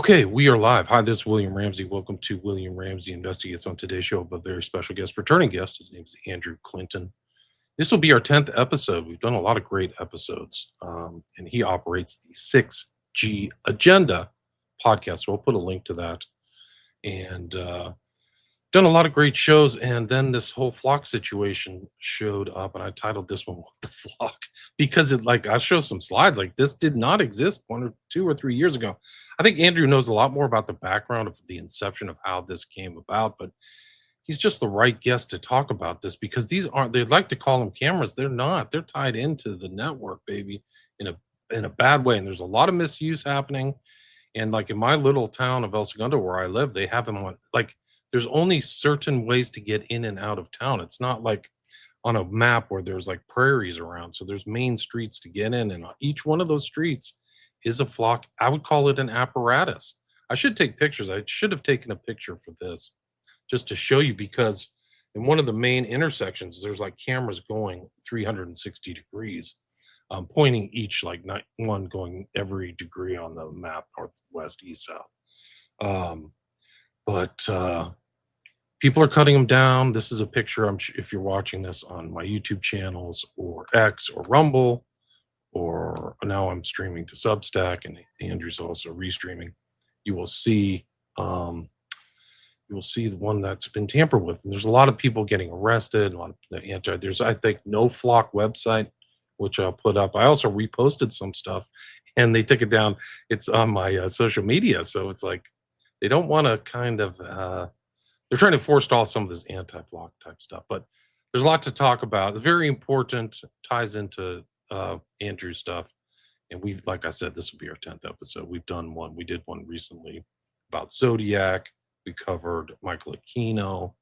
Okay, we are live. Hi, this is William Ramsey. Welcome to William Ramsey Investigates. On today's show, of a very special guest, returning guest. His name is Andrew Clinton. This will be our 10th episode. We've done a lot of great episodes, and he operates the 6G Agenda podcast. So I'll put a link to that. And done a lot of great shows. And then this whole flock situation showed up, and I titled this one "What the Flock," because I'll show some slides. Like, this did not exist 1 or 2 or 3 years ago. I think Andrew knows a lot more about the background of the inception of how this came about, but he's just the right guest to talk about this, because they'd like to call them cameras. They're not. They're tied into the network, baby, in a bad way. And there's a lot of misuse happening. And like in my little town of El Segundo where I live, they have them on, like, there's only certain ways to get in and out of town. It's not like on a map where there's like prairies around. So there's main streets to get in, and on each one of those streets is a flock. I would call it an apparatus. I should take pictures. I should have taken a picture for this just to show you, because in one of the main intersections, there's like cameras going 360 degrees, pointing each, like, not one going every degree on the map, north, west, east, south. But people are cutting them down. This is a picture. If you're watching this on my YouTube channels or X or Rumble, or now I'm streaming to Substack, and Andrew's also restreaming, you will see the one that's been tampered with. And there's a lot of people getting arrested. A lot of there's, I think, No Flock website, which I'll put up. I also reposted some stuff, and they took it down. It's on my social media, so it's like they don't want to kind of they're trying to forestall some of this anti-flock type stuff. But there's a lot to talk about. It's very important, ties into Andrew's stuff. And like I said, this will be our 10th episode. We've done one. We did one recently about Zodiac. We covered Michael Aquino.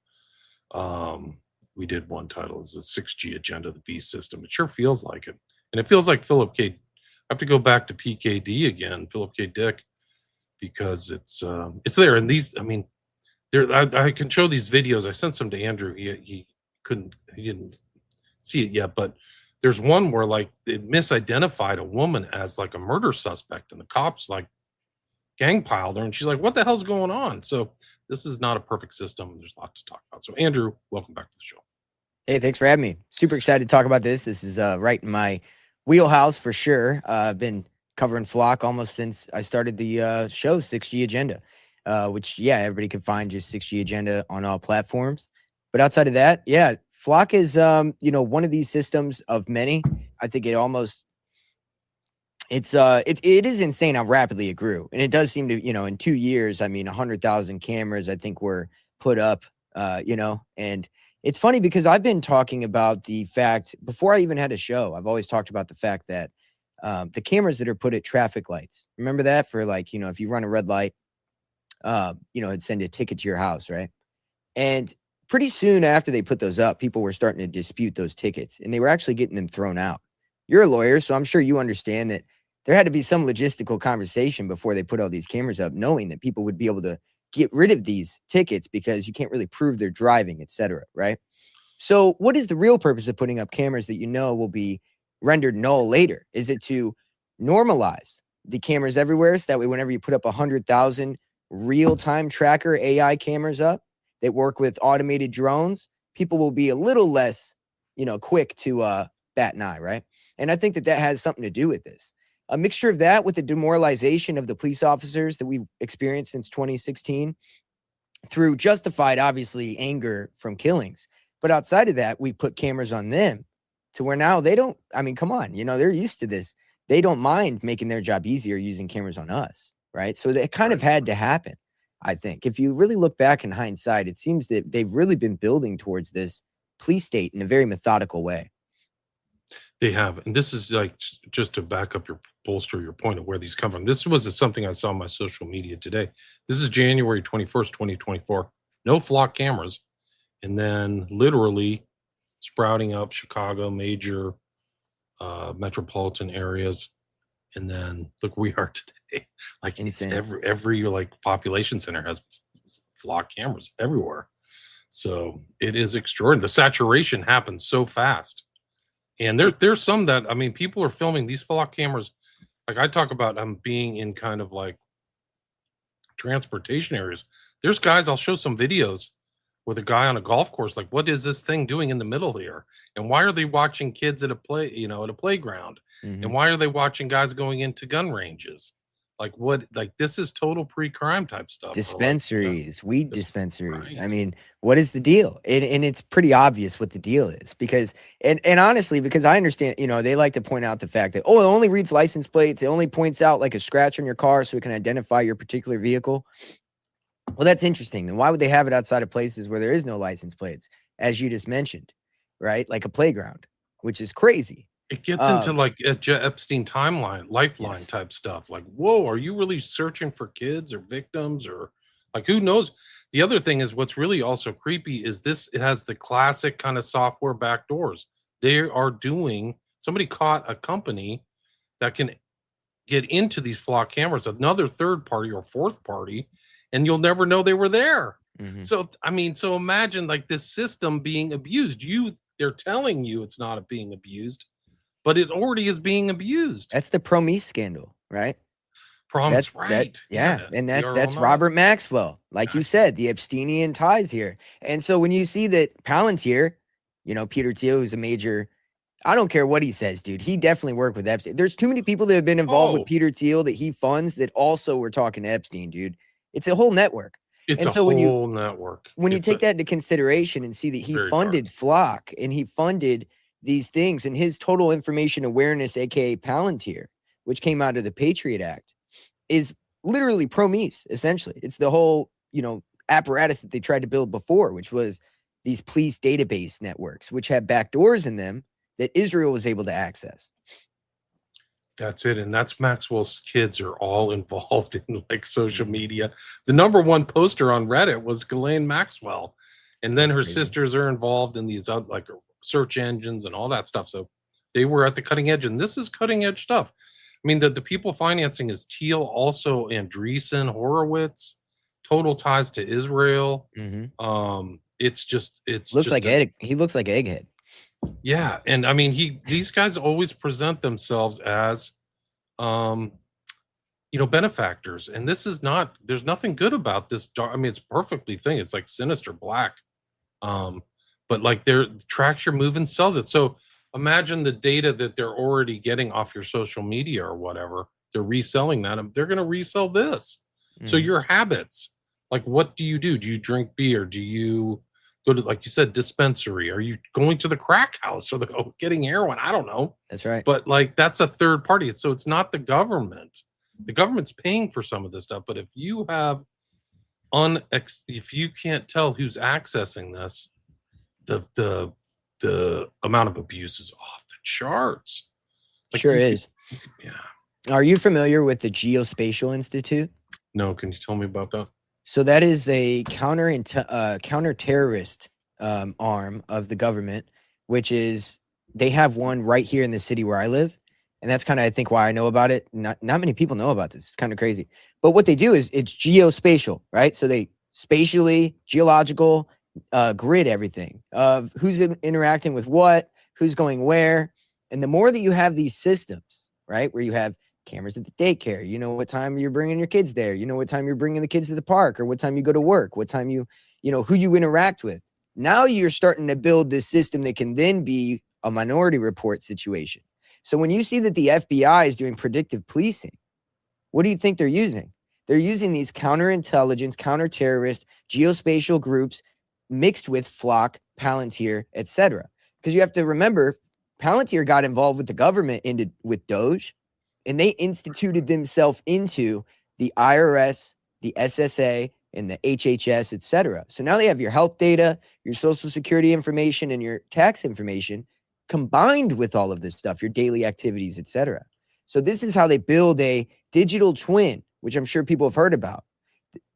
We did one titled "Is the 6G Agenda the Beast System?" It sure feels like it. And it feels like Philip K. I have to go back to PKD again, Philip K. Dick, because it's there. And these, I mean, I can show these videos. I sent some to Andrew. He didn't see it yet, but there's one where, like, it misidentified a woman as like a murder suspect, and the cops like gang piled her, and she's like, "What the hell's going on?" So this is not a perfect system. There's a lot to talk about. So Andrew, welcome back to the show. Hey, thanks for having me. Super excited to talk about this. This is right in my wheelhouse for sure. I've been covering flock almost since I started the show 6G Agenda, which, yeah, everybody can find just 6G Agenda on all platforms. But outside of that, yeah, flock is one of these systems of many. I think it is insane how rapidly it grew. And it does seem to, in 2 years, 100,000 cameras, I think, were put up, and it's funny because I've been talking about the fact, before I even had a show, I've always talked about the fact that the cameras that are put at traffic lights, remember that, for like, if you run a red light, it'd send a ticket to your house, right? And pretty soon after they put those up, people were starting to dispute those tickets, and they were actually getting them thrown out. You're a lawyer, so I'm sure you understand that there had to be some logistical conversation before they put all these cameras up, knowing that people would be able to get rid of these tickets because you can't really prove they're driving, etc. Right? So what is the real purpose of putting up cameras that will be rendered null later? Is it to normalize the cameras everywhere, so that way whenever you put up 100,000 real-time tracker AI cameras up that work with automated drones, people will be a little less, quick to bat an eye, right? And I think that has something to do with this. A mixture of that with the demoralization of the police officers that we've experienced since 2016 through justified, obviously, anger from killings. But outside of that, we put cameras on them to where now they don't, come on, they're used to this. They don't mind making their job easier using cameras on us, right? So that kind of had to happen, I think. If you really look back in hindsight, it seems that they've really been building towards this police state in a very methodical way. They have. And this is like, just to back up bolster your point of where these come from. This was something I saw on my social media today. This is January 21st, 2024. No flock cameras. And then literally sprouting up Chicago, major metropolitan areas. And then look where we are today. Like, it's every like population center has flock cameras everywhere. So it is extraordinary. The saturation happens so fast. And there's some that, people are filming these flock cameras. Like, I talk about being in kind of like transportation areas. There's guys, I'll show some videos with a guy on a golf course, like, what is this thing doing in the middle here? And why are they watching kids at a at a playground? And Mhm. why are they watching guys going into gun ranges? Like what, like this is total pre-crime type stuff. Or like, Dispensaries, weed this, dispensaries. I right. mean, what is the deal? And it's pretty obvious what the deal is because and honestly, because I understand, they like to point out the fact that, oh, it only reads license plates. It only points out like a scratch on your car so it can identify your particular vehicle. Well, that's interesting. Then why would they have it outside of places where there is no license plates, as you just mentioned, right? Like a playground, which is crazy. It gets into Um, like a Epstein timeline, lifeline yes. type stuff. Like, whoa, are you really searching for kids or victims or like who knows? The other thing is what's really also creepy is this, it has the classic kind of software backdoors. They are doing, somebody caught a company that can get into these flock cameras, another third party or fourth party, and you'll never know they were there. Mhm. So I mean, so imagine like this system being abused. They're telling you it's not being abused, but it already is being abused. That's the Promise scandal, right? Promise, right? Yeah, Yeah, and TRL that's knows. Robert Maxwell, like you Exactly. said, the Epsteinian ties here. And so when you see that Palantir, Peter Thiel, who's a major, I don't care what he says, dude. He definitely worked with Epstein. There's too many people that have been involved with Oh, Peter Thiel that he funds that also were talking to Epstein, dude. It's a whole network. it's And a so whole network. when you It's a take that into consideration and see that he very dark. funded Flock and he funded these things and his total information awareness, aka Palantir, which came out of the Patriot Act, is literally Promise, essentially. It's the whole, apparatus that they tried to build before, which was these police database networks, which had backdoors in them that Israel was able to access. That's it. And that's Maxwell's kids are all involved in like social Mhm. media. The number one poster on Reddit was Ghislaine Maxwell. And then That's her crazy. sisters are involved in these like search engines and all that stuff. So they were at the cutting edge. And this is cutting edge stuff. I mean, the people financing is Teal, also Andreessen, Horowitz, total ties to Israel. Mhm. It's Looks like just a, Ed. He looks like Egghead. yeah. And I mean, these guys always present themselves as um benefactors, and this is not, there's nothing good about this dark, I mean it's perfectly thing, it's like sinister black, um but like their tracks your move and sells it. So imagine the data that they're already getting off your social media or whatever, they're reselling that, and they're going to resell this. So Mhm. your habits, like what do? Do you drink beer? Do you go to, like you said, dispensary? Are you going to the crack house or getting heroin? I don't know. That's right. But like that's a third party. So it's not the government. The government's paying for some of this stuff, but if you have if you can't tell who's accessing this, the amount of abuse is off the charts. Like Sure is. you could, yeah. Are you familiar with the Geospatial Institute? No, can you tell me about that? So that is a counter-terrorist arm of the government, which is they have one right here in the city where I live, and that's kind of I think why I know about it. Not many people know about this. It's kind of crazy, but what they do is it's geospatial, right? So they spatially, geological, grid everything of who's interacting with what, who's going where, and the more that you have these systems, right, where you have cameras at the daycare. You know what time you're bringing your kids there. You know what time you're bringing the kids to the park or what time you go to work, what time who you interact with. Now you're starting to build this system that can then be a minority report situation. So when you see that the FBI is doing predictive policing, what do you think they're using? They're using these counterintelligence, counter-terrorist, geospatial groups mixed with Flock, Palantir, etc. Because you have to remember, Palantir got involved with the government with Doge, and they instituted themselves into the IRS, the SSA, and the HHS, etc. So now they have your health data, your social security information, and your tax information combined with all of this stuff, your daily activities, etc. So this is how they build a digital twin, which I'm sure people have heard about,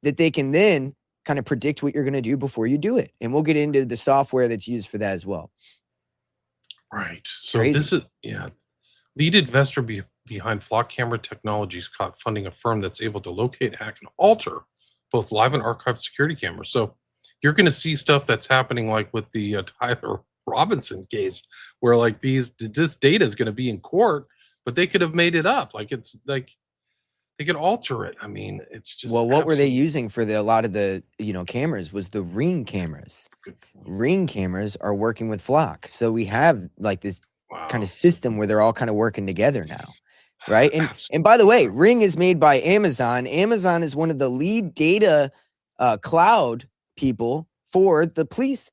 that they can then kind of predict what you're going to do before you do it. And we'll get into the software that's used for that as well. Right. So Crazy. this is, yeah. Lead investor behind Flock Camera Technologies caught funding a firm that's able to locate, hack, and alter both live and archived security cameras. So you're going to see stuff that's happening like with the Tyler Robinson case, where like this data is going to be in court, but they could have made it up. Like it's like they could alter it. I mean, it's just Well, what were they absolute using for a lot of the cameras was the Ring cameras. good point. Ring cameras are working with Flock, so we have like this kind Wow. of system where they're all kind of working together now, right? And by the Absolutely. way, Ring is made by Amazon. Amazon is one of the lead data cloud people for the police,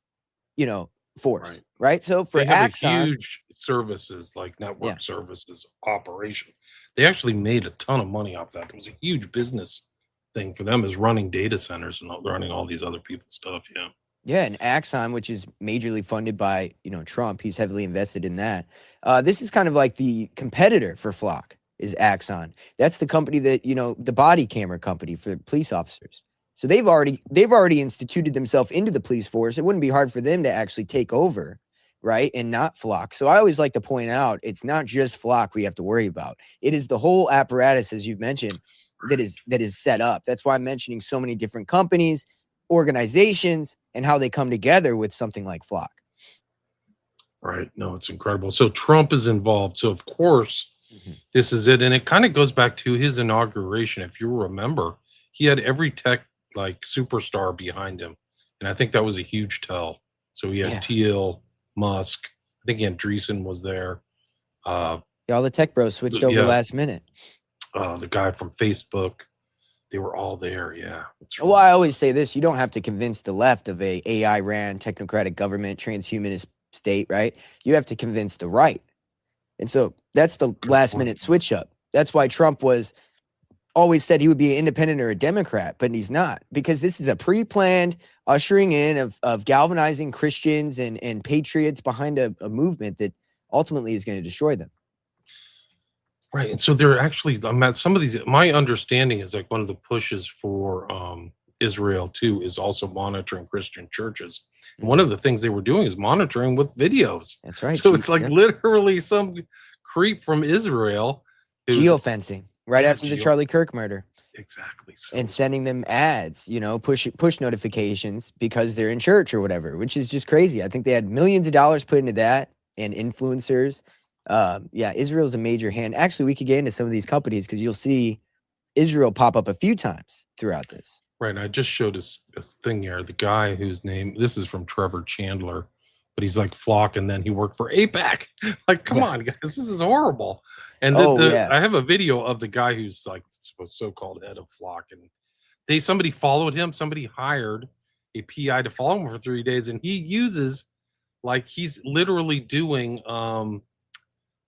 force, right? So for They have a Axon, huge services, like yeah, network services operation. They actually made a ton of money off that. It was a huge business thing for them, is running data centers and running all these other people's stuff. Yeah. yeah, and Axon, which is majorly funded by Trump, he's heavily invested in that. This is kind of like the competitor for Flock is Axon. That's the company that the body camera company for police officers. So they've already instituted themselves into the police force. It wouldn't be hard for them to actually take over, right? And not Flock. So I always like to point out it's not just Flock we have to worry about. It is the whole apparatus, as you've mentioned, that is set up. That's why I'm mentioning so many different companies, organizations, and how they come together with something like Flock. Right. No, it's incredible. So Trump is involved. So of course, this is it. And it kind of goes back to his inauguration. If you remember, he had every tech like superstar behind him. And I think that was a huge tell. So he had Yeah. Teal, Musk. I think Andreessen was there. Yeah, all the tech bros switched over Yeah. last minute. The guy from Facebook. They were all there. Yeah. Well, I always say this: you don't have to convince the left of a AI ran technocratic government transhumanist state, right? You have to convince the right. And so that's the last minute switch up. That's why Trump was always said he would be an independent or a Democrat, but he's not, because this is a pre-planned ushering in of galvanizing Christians and patriots behind a movement that ultimately is going to destroy them. Right. And so they're actually, some of these, my understanding is like one of the pushes for Israel too is also monitoring Christian churches. And one of the things they were doing is monitoring with videos. That's right. So it's like literally some creep from Israel geofencing right after the Charlie Kirk murder. Exactly. So and sending them ads, push notifications because they're in church or whatever, which is just crazy. I think they had millions of dollars put into that and influencers. Yeah, Israel's a major hand. Actually, we could get into some of these companies because you'll see Israel pop up a few times throughout this. Right. And I just showed a thing here. The guy whose name, this is from Trevor Chandler, but he's like Flock, and then he worked for APAC. Like, come on, guys, this is horrible. And I have a video of the guy who's like so-called head of Flock, and somebody followed him. Somebody hired a PI to follow him for 3 days, and he uses he's literally doing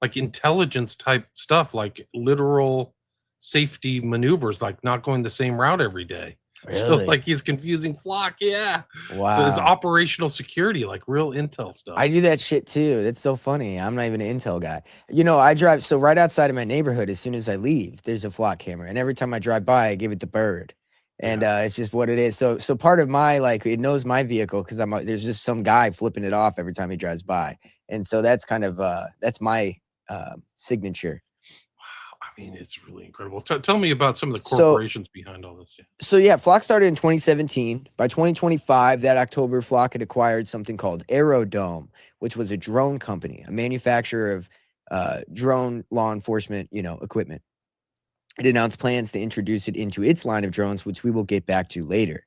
like intelligence type stuff, like literal safety maneuvers, like not going the same route every day. Really? So like he's confusing Flock. Yeah. Wow. So it's operational security, like real intel stuff. I do that shit too. That's so funny. I'm not even an intel guy. I drive. So right outside of my neighborhood, as soon as I leave, there's a Flock camera. And every time I drive by, I give it the bird. And it's just what it is. So part of my, it knows my vehicle because there's just some guy flipping it off every time he drives by. And so that's kind of, that's my signature. I mean, it's really incredible. Tell me about some of the corporations behind all this. So Flock started in 2017. By 2025, that October, Flock had acquired something called Aerodome, which was a drone company, a manufacturer of drone law enforcement, equipment. It announced plans to introduce it into its line of drones, which we will get back to later.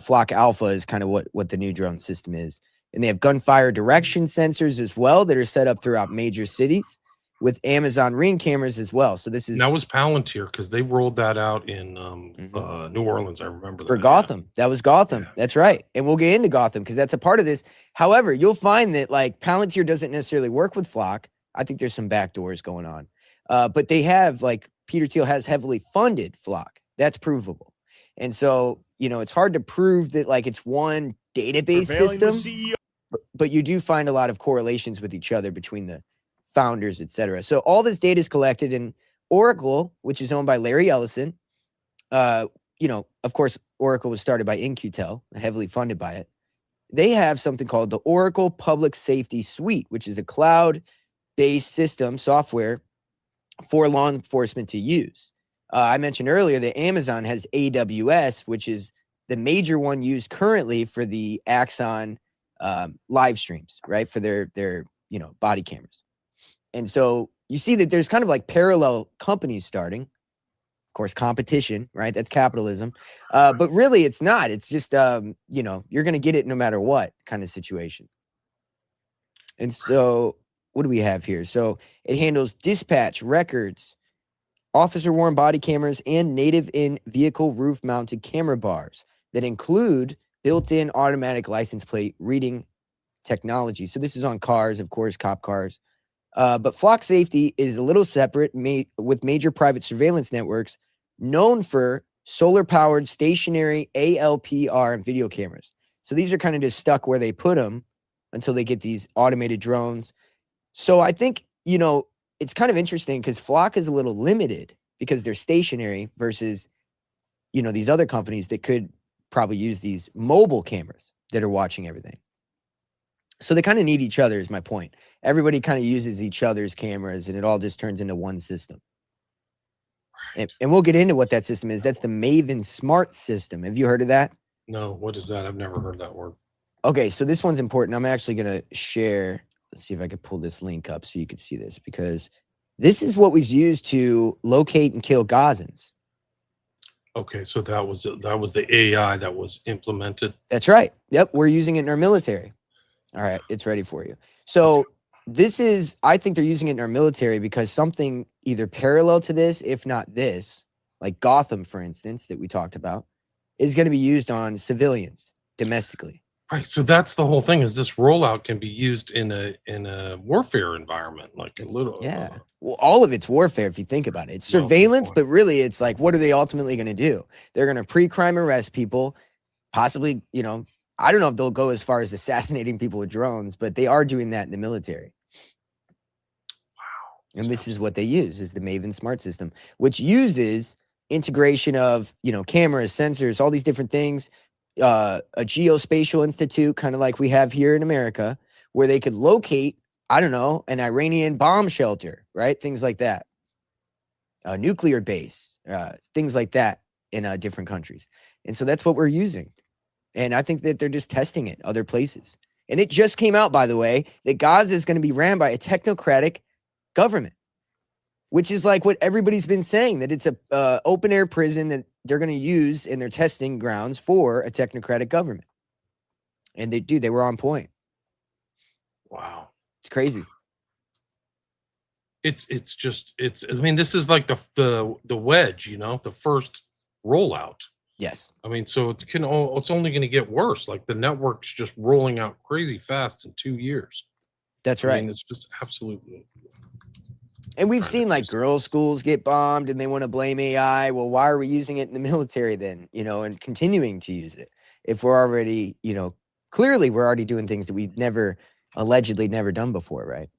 Flock Alpha is kind of what the new drone system is. And they have gunfire direction sensors as well that are set up throughout major cities, with Amazon Ring cameras as well. So this is... That was Palantir because they rolled that out in New Orleans. I remember that. For Gotham. Yeah. That was Gotham. Yeah. That's right. And we'll get into Gotham because that's a part of this. However, you'll find that Palantir doesn't necessarily work with Flock. I think there's some backdoors going on. But they have, Peter Thiel has heavily funded Flock. That's provable. And so, it's hard to prove that it's one database system, but you do find a lot of correlations with each other between the founders, etc. So all this data is collected in Oracle, which is owned by Larry Ellison. Of course, Oracle was started by In-Q-Tel, heavily funded by it. They have something called the Oracle Public Safety Suite, which is a cloud-based system software for law enforcement to use. I mentioned earlier that Amazon has AWS, which is the major one used currently for the Axon live streams, right? For their body cameras. And so you see that there's kind of parallel companies starting. course, competition, right? That's capitalism. But really, it's not. It's just, you know, you're going to get it no matter what kind of situation. And so what do we have here? So it handles dispatch records, officer worn body cameras, and native in vehicle roof mounted camera bars that include built in automatic license plate reading technology. So this is on cars, of course, cop cars. But Flock Safety is a little separate with major private surveillance networks known for solar powered stationary ALPR and video cameras. So these are kind of just stuck where they put them until they get these automated drones. So I think, you know, it's kind of interesting because Flock is a little limited because they're stationary versus, you know, these other companies that could probably use these mobile cameras that are watching everything. So they kind of need each other is my point. Everybody kind of uses each other's cameras and it all just turns into one system. And we'll get into what that system is. That's the Maven Smart System. Have you heard of that? No, what is that? I've never heard that word. Okay, so this one's important. I'm actually going to share. Let's see if I can pull this link up so you can see this, because this is what was used to locate and kill Gazans. Okay, so that was the AI that was implemented. That's right. Yep, we're using it in our military. All right, it's ready for you. So this is, I think they're using it in our military because something either parallel to this, if not this, like Gotham, for instance, that we talked about, is going to be used on civilians domestically. Right. So that's the whole thing, is this rollout can be used in a warfare environment, like a little. Yeah. Well, all of it's warfare if you think about it. It's surveillance, but really it's like, what are they ultimately going to do? They're going to pre-crime arrest people, possibly, you know, I don't know if they'll go as far as assassinating people with drones, but they are doing that in the military. Wow. And this is what they use, is the Maven Smart System, which uses integration of, you know, cameras, sensors, all these different things, a geospatial institute, kind of like we have here in America, where they could locate, I don't know, an Iranian bomb shelter, right? Things like that. A nuclear base, things like that in different countries. And so that's what we're using. And I think that they're just testing it other places. And it just came out, by the way, that Gaza is going to be ran by a technocratic government, which is like what everybody's been saying, that it's a open air prison that they're going to use in their testing grounds for a technocratic government. And they were on point. Wow. It's crazy. I mean, this is like the wedge, you know, the first rollout. Yes. I mean, so it's only going to get worse. Like the network's just rolling out crazy fast in 2 years. That's right. I mean, it's just absolutely. And we've seen like girls' schools get bombed and they want to blame AI. Well, why are we using it in the military then, you know, and continuing to use it if we're already, you know, clearly we're already doing things that we've allegedly never done before, right?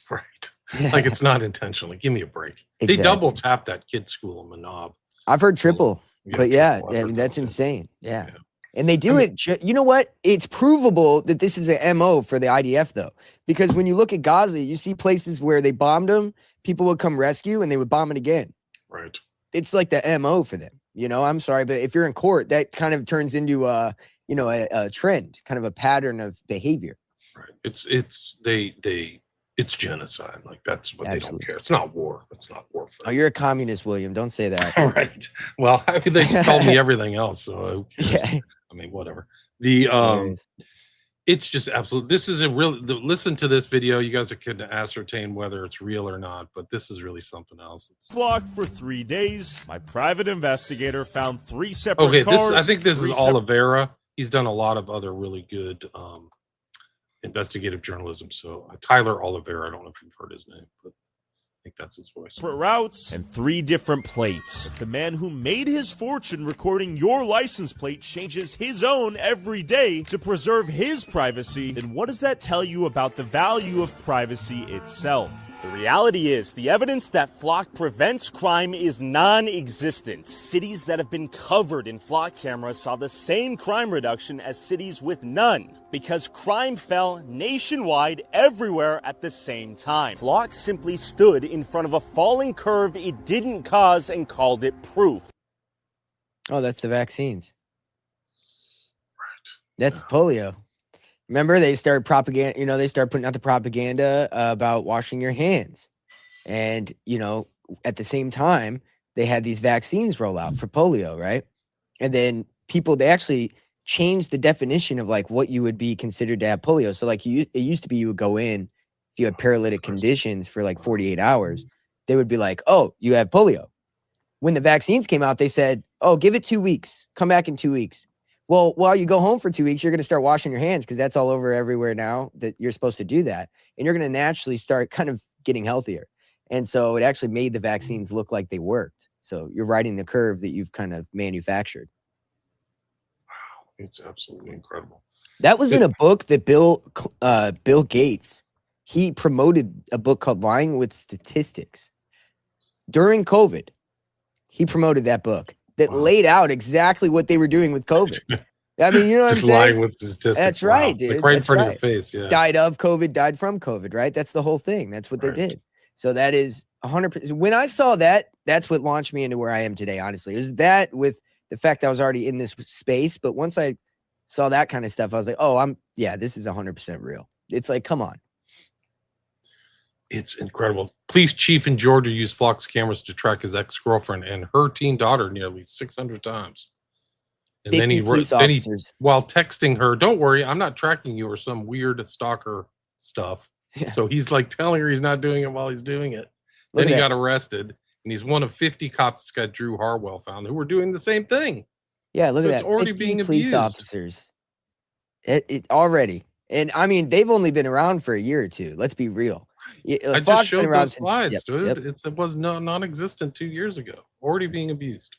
Right. Like it's not intentionally. Give me a break. Exactly. They double tapped that kid's school in Manaab. I've heard triple. But yeah, I mean, that's insane. Yeah. And they do it. You know what? It's provable that this is an MO for the IDF, though, because when you look at Gaza, you see places where they bombed them, people would come rescue and they would bomb it again. Right. It's like the MO for them. You know, I'm sorry, but if you're in court, that kind of turns into a trend, kind of a pattern of behavior. Right. It's genocide. Like that's what Absolutely. They don't care. It's not war. It's not warfare. Oh, you're a communist, William. Don't say that. All right. Well, I mean, they called me everything else. So yeah. I mean, whatever. It's just absolute. This is listen to this video. You guys can ascertain whether it's real or not, but this is really something else. It's blocked for 3 days. My private investigator found 3 separate cars. I think this is Oliveira. He's done a lot of other really good investigative journalism. So Tyler Oliveira, I don't know if you've heard his name, but I think that's his voice. For routes and 3 different plates. If the man who made his fortune recording your license plate changes his own every day to preserve his privacy, then what does that tell you about the value of privacy itself? The reality is, the evidence that Flock prevents crime is non-existent. Cities that have been covered in Flock cameras saw the same crime reduction as cities with none, because crime fell nationwide everywhere at the same time. Flock simply stood in front of a falling curve it didn't cause and called it proof. Oh, that's the vaccines. Right. That's polio. Remember, they start propaganda, they start putting out the propaganda about washing your hands. And, at the same time, they had these vaccines roll out for polio, right? And then they actually changed the definition of like what you would be considered to have polio. So like it used to be you would go in if you had paralytic conditions for like 48 hours, they would be like, oh, you have polio. When the vaccines came out, they said, oh, give it 2 weeks. Come back in 2 weeks. Well, while you go home for 2 weeks, you're going to start washing your hands because that's all over everywhere now that you're supposed to do that. And you're going to naturally start kind of getting healthier. And so it actually made the vaccines look like they worked. So you're riding the curve that you've kind of manufactured. Wow, it's absolutely incredible. That was in a book that Bill Gates, he promoted a book called Lying with Statistics. During COVID, he promoted that book that laid out exactly what they were doing with COVID. I mean, you know what I'm saying? Lying with statistics. That's right, dude. Like right in That's front right. of your face. Yeah. Died of COVID, died from COVID, right? That's the whole thing. That's what they did. So that is 100%. When I saw that, that's what launched me into where I am today, honestly. It was that with the fact that I was already in this space. But once I saw that kind of stuff, I was like, oh, this is 100% real. It's like, come on. It's incredible. Police chief in Georgia used Flock's cameras to track his ex-girlfriend and her teen daughter nearly 600 times. And then he while texting her, don't worry, I'm not tracking you or some weird stalker stuff. Yeah. So he's like telling her he's not doing it while he's doing it. Then he got arrested, and he's one of 50 cops Scott Drew Harwell found who were doing the same thing. Yeah, look at that. It's already being police abused. Officers. It already. And I mean, they've only been around for a year or two. Let's be real. I just showed those slides, dude. It was non-existent 2 years ago. Already being abused.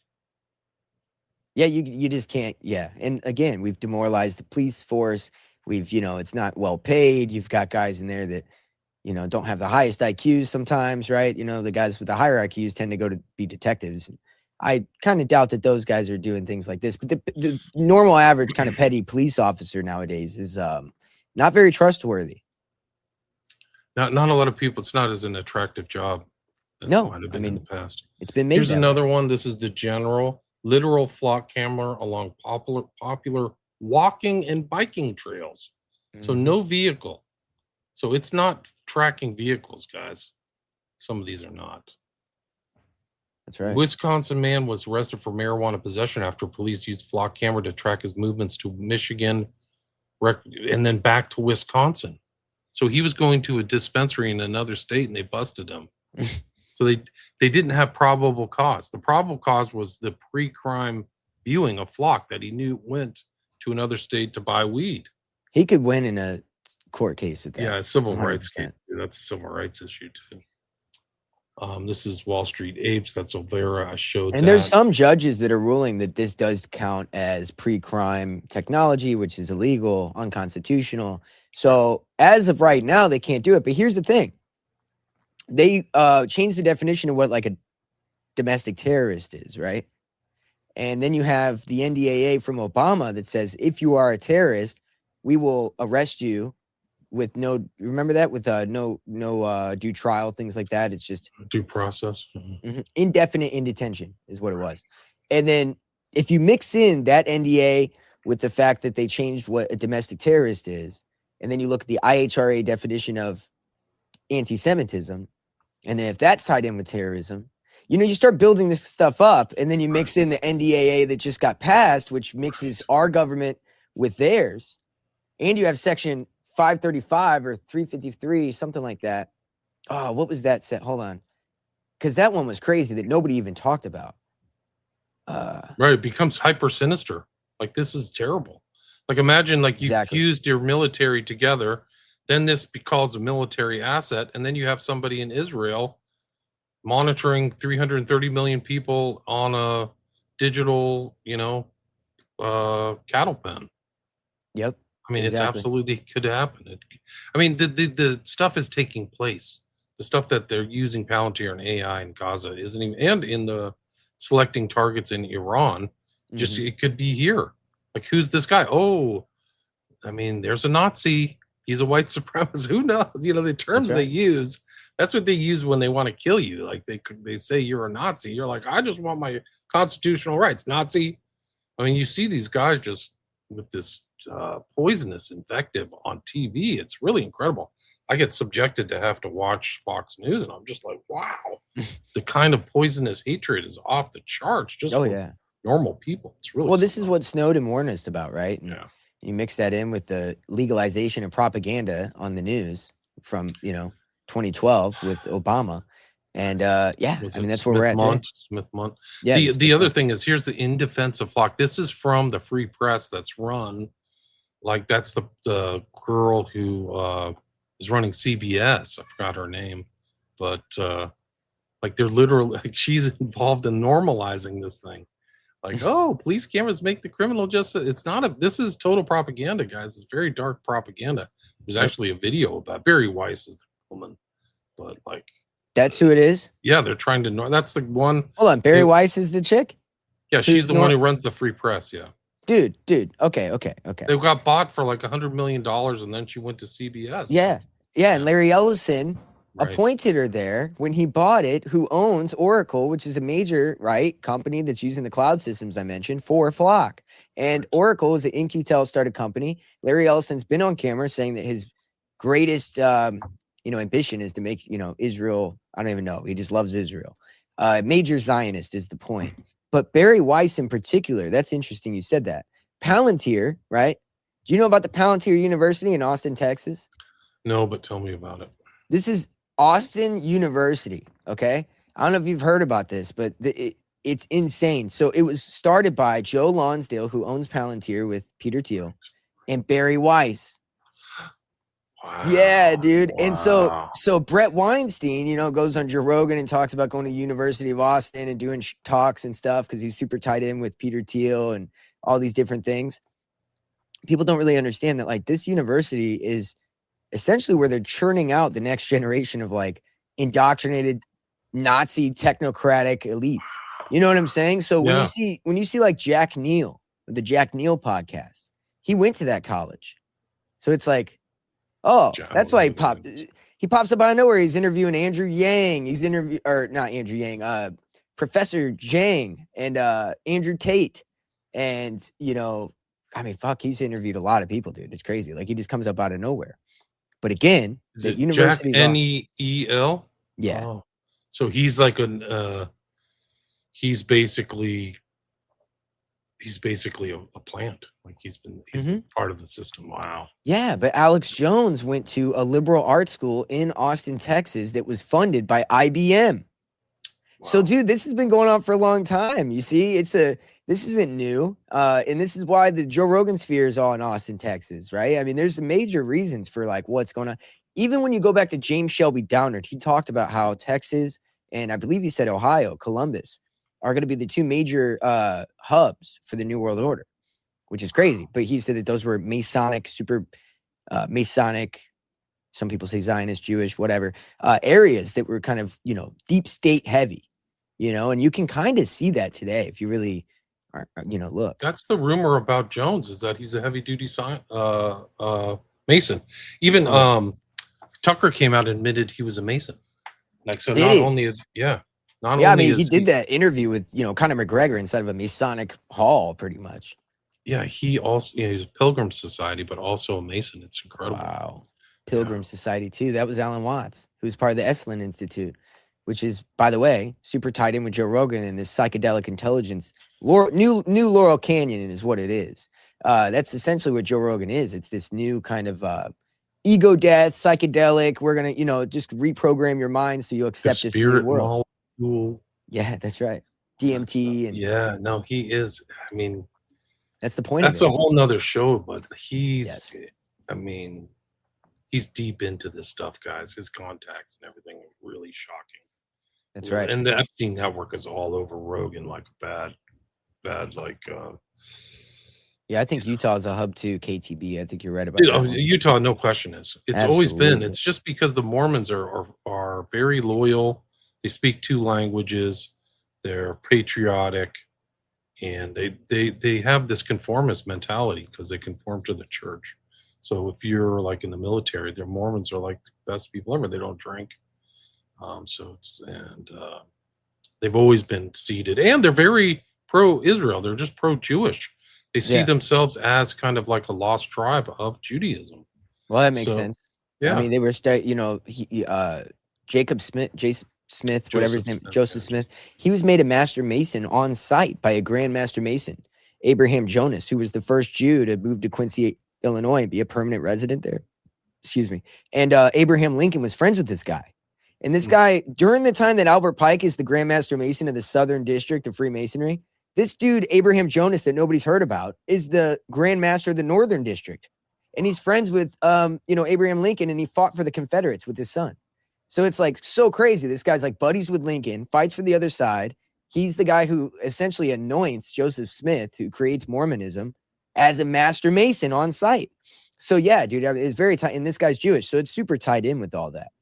Yeah, you just can't. Yeah. And again, we've demoralized the police force. We've, it's not well paid. You've got guys in there that, don't have the highest IQs sometimes, right? The guys with the higher IQs tend to go to be detectives. I kind of doubt that those guys are doing things like this. But the normal average kind of petty police officer nowadays is not very trustworthy. Not a lot of people. It's not as an attractive job. No, might have been in the past. It's been made. Here's another one. This is the general literal flock camera along popular walking and biking trails. Mm-hmm. So no vehicle. So it's not tracking vehicles, guys. Some of these are not. That's right. Wisconsin man was arrested for marijuana possession after police used flock camera to track his movements to Michigan and then back to Wisconsin. So he was going to a dispensary in another state and they busted him. So they didn't have probable cause. The probable cause was the pre-crime viewing of Flock that he knew went to another state to buy weed. He could win in a court case with that. Yeah, a civil rights case. That's a civil rights issue too. This is Wall Street Apes. That's Olvera. I showed and there's some judges that are ruling that this does count as pre-crime technology, which is illegal, unconstitutional. So as of right now, they can't do it. But here's the thing. They changed the definition of what like a domestic terrorist is, right? And then you have the NDAA from Obama that says if you are a terrorist, we will arrest you with no due trial, things like that. It's just due process. Mm-hmm. Indefinite in detention is what it was. And then if you mix in that NDA with the fact that they changed what a domestic terrorist is, and then you look at the IHRA definition of anti-Semitism, and then if that's tied in with terrorism, you start building this stuff up, and then you mix in the NDAA that just got passed, which mixes our government with theirs, and you have section 535 or 353, something like that. Oh, what was that set? Hold on. Because that one was crazy that nobody even talked about. Right. It becomes hyper sinister. Like, this is terrible. Like, imagine like you fused your military together. Then this becomes a military asset. And then you have somebody in Israel monitoring 330 million people on a digital, cattle pen. Yep. I mean, it's absolutely could happen. The stuff is taking place. The stuff that they're using Palantir and AI in Gaza isn't even, and in the selecting targets in Iran, just it could be here. Like, who's this guy? Oh, there's a Nazi. He's a white supremacist. Who knows? The terms they use. That's what they use when they want to kill you. Like they say you're a Nazi. You're like, I just want my constitutional rights, Nazi. You see these guys just with this poisonous invective on TV. It's really incredible. I get subjected to have to watch Fox News, and I'm just like, wow, the kind of poisonous hatred is off the charts just Oh for yeah. normal people. It's really Well, this is something. what Snowden warned us about, right? And Yeah. you mix that in with the legalization of propaganda on the news from 2012 with Obama, and yeah, Was I mean it that's where we're Smith at today. Munt? Smith Munt. Yeah, The this the other thing is, here's the In Defense of Flock. This is from the Free Press that's run, like that's the girl who is running CBS. I forgot her name, but like they're literally like she's involved in normalizing this thing. Like, oh, police cameras make the criminal justice. It's not a. This is total propaganda, guys. It's very dark propaganda. There's Yep. actually a video about Barry Weiss is the woman, but like, That's who it is. yeah, they're trying to. That's the one. Hold on, Barry they- Weiss is the chick, Yeah, she's who's the one who runs the Free Press. Yeah, dude. Okay. they got bought for like $100 million, and then she went to CBS. Yeah, and Larry Ellison Right. appointed her there when he bought it, who owns Oracle, which is a major company that's using the cloud systems I mentioned for Flock. And Oracle is an InQtel started company. Larry Ellison's been on camera saying that his greatest ambition is to make Israel. I don't even know. He just loves Israel. Major Zionist is the point. But Barry Weiss in particular, that's interesting. You said that. Palantir, right? Do you know about the Palantir University in Austin, Texas? No, but tell me about it. This is Austin University. Okay. I don't know if you've heard about this, but it's insane. So it was started by Joe Lonsdale, who owns Palantir with Peter Thiel, and Barry Weiss. Wow. Yeah, dude. Wow. And so Brett Weinstein, goes on Joe Rogan and talks about going to University of Austin and doing talks and stuff because he's super tied in with Peter Thiel and all these different things. People don't really understand that like this university is essentially where they're churning out the next generation of like indoctrinated Nazi technocratic elites. You know what I'm saying? So when you see like Jack Neal, the Jack Neal podcast, he went to that college. So it's like, oh, that's why he pops up out of nowhere. He's interviewing Andrew Yang. He's not Andrew Yang, Professor Zhang and Andrew Tate. And I mean, fuck, he's interviewed a lot of people, dude. It's crazy. Like he just comes up out of nowhere. But again, is the it university Jack Neel? Yeah. Oh. So he's like he's basically a plant. Like he's part of the system. Wow. Yeah, but Alex Jones went to a liberal arts school in Austin, Texas that was funded by IBM. Wow. So dude, this has been going on for a long time. You see, this isn't new. And this is why the Joe Rogan sphere is all in Austin, Texas, right? I mean, there's major reasons for like what's going on. Even when you go back to James Shelby Downard, he talked about how Texas and I believe he said Ohio, Columbus, are going to be the two major hubs for the New World Order, which is crazy. But he said that those were Masonic, super Masonic, some people say Zionist, Jewish, whatever, areas that were kind of, deep state heavy, and you can kind of see that today if you really look. That's the rumor about Jones, is that he's a heavy duty Mason. Even Tucker came out and admitted he was a Mason. Like, so not only is he did that interview with Conor McGregor inside of a Masonic hall, pretty much. Yeah, he also he's a Pilgrim Society, but also a Mason. It's incredible. Wow, Pilgrim Society too. That was Alan Watts, who's part of the Esalen Institute, which is, by the way, super tied in with Joe Rogan and this psychedelic intelligence. New Laurel Canyon is what it is. That's essentially what Joe Rogan is. It's this new kind of ego death, psychedelic. We're gonna, just reprogram your mind so you'll accept this new world. Molecule. Yeah, that's right. DMT and he is. I mean, that's the point. That's of a whole nother show, but he's. Yes. I mean, he's deep into this stuff, guys. His contacts and everything are really shocking. That's right. And the Epstein network is all over Rogan like a bad like. Yeah, I think Utah is a hub to KTB. I think you're right about that. Utah, no question is. It's Absolutely. Always been. It's just because the Mormons are very loyal. They speak two languages. They're patriotic, and they have this conformist mentality because they conform to the church. So if you're like in the military, the Mormons are like the best people ever. They don't drink. They've always been seated, and they're very pro-Israel. They're just pro-Jewish. They see themselves as kind of like a lost tribe of Judaism. Well, that makes sense. Yeah. I mean, they were, Jason Smith, whatever his name, Joseph Smith. He was made a master mason on site by a grand master mason, Abraham Jonas, who was the first Jew to move to Quincy, Illinois, and be a permanent resident there. Excuse me. And Abraham Lincoln was friends with this guy. And this guy, during the time that Albert Pike is the Grand Master Mason of the Southern District of Freemasonry, this dude, Abraham Jonas, that nobody's heard about, is the Grand Master of the Northern District. And he's friends with, Abraham Lincoln, and he fought for the Confederates with his son. So it's like so crazy. This guy's like buddies with Lincoln, fights for the other side. He's the guy who essentially anoints Joseph Smith, who creates Mormonism, as a Master Mason on site. So yeah, dude, it's very tight. And this guy's Jewish, so it's super tied in with all that.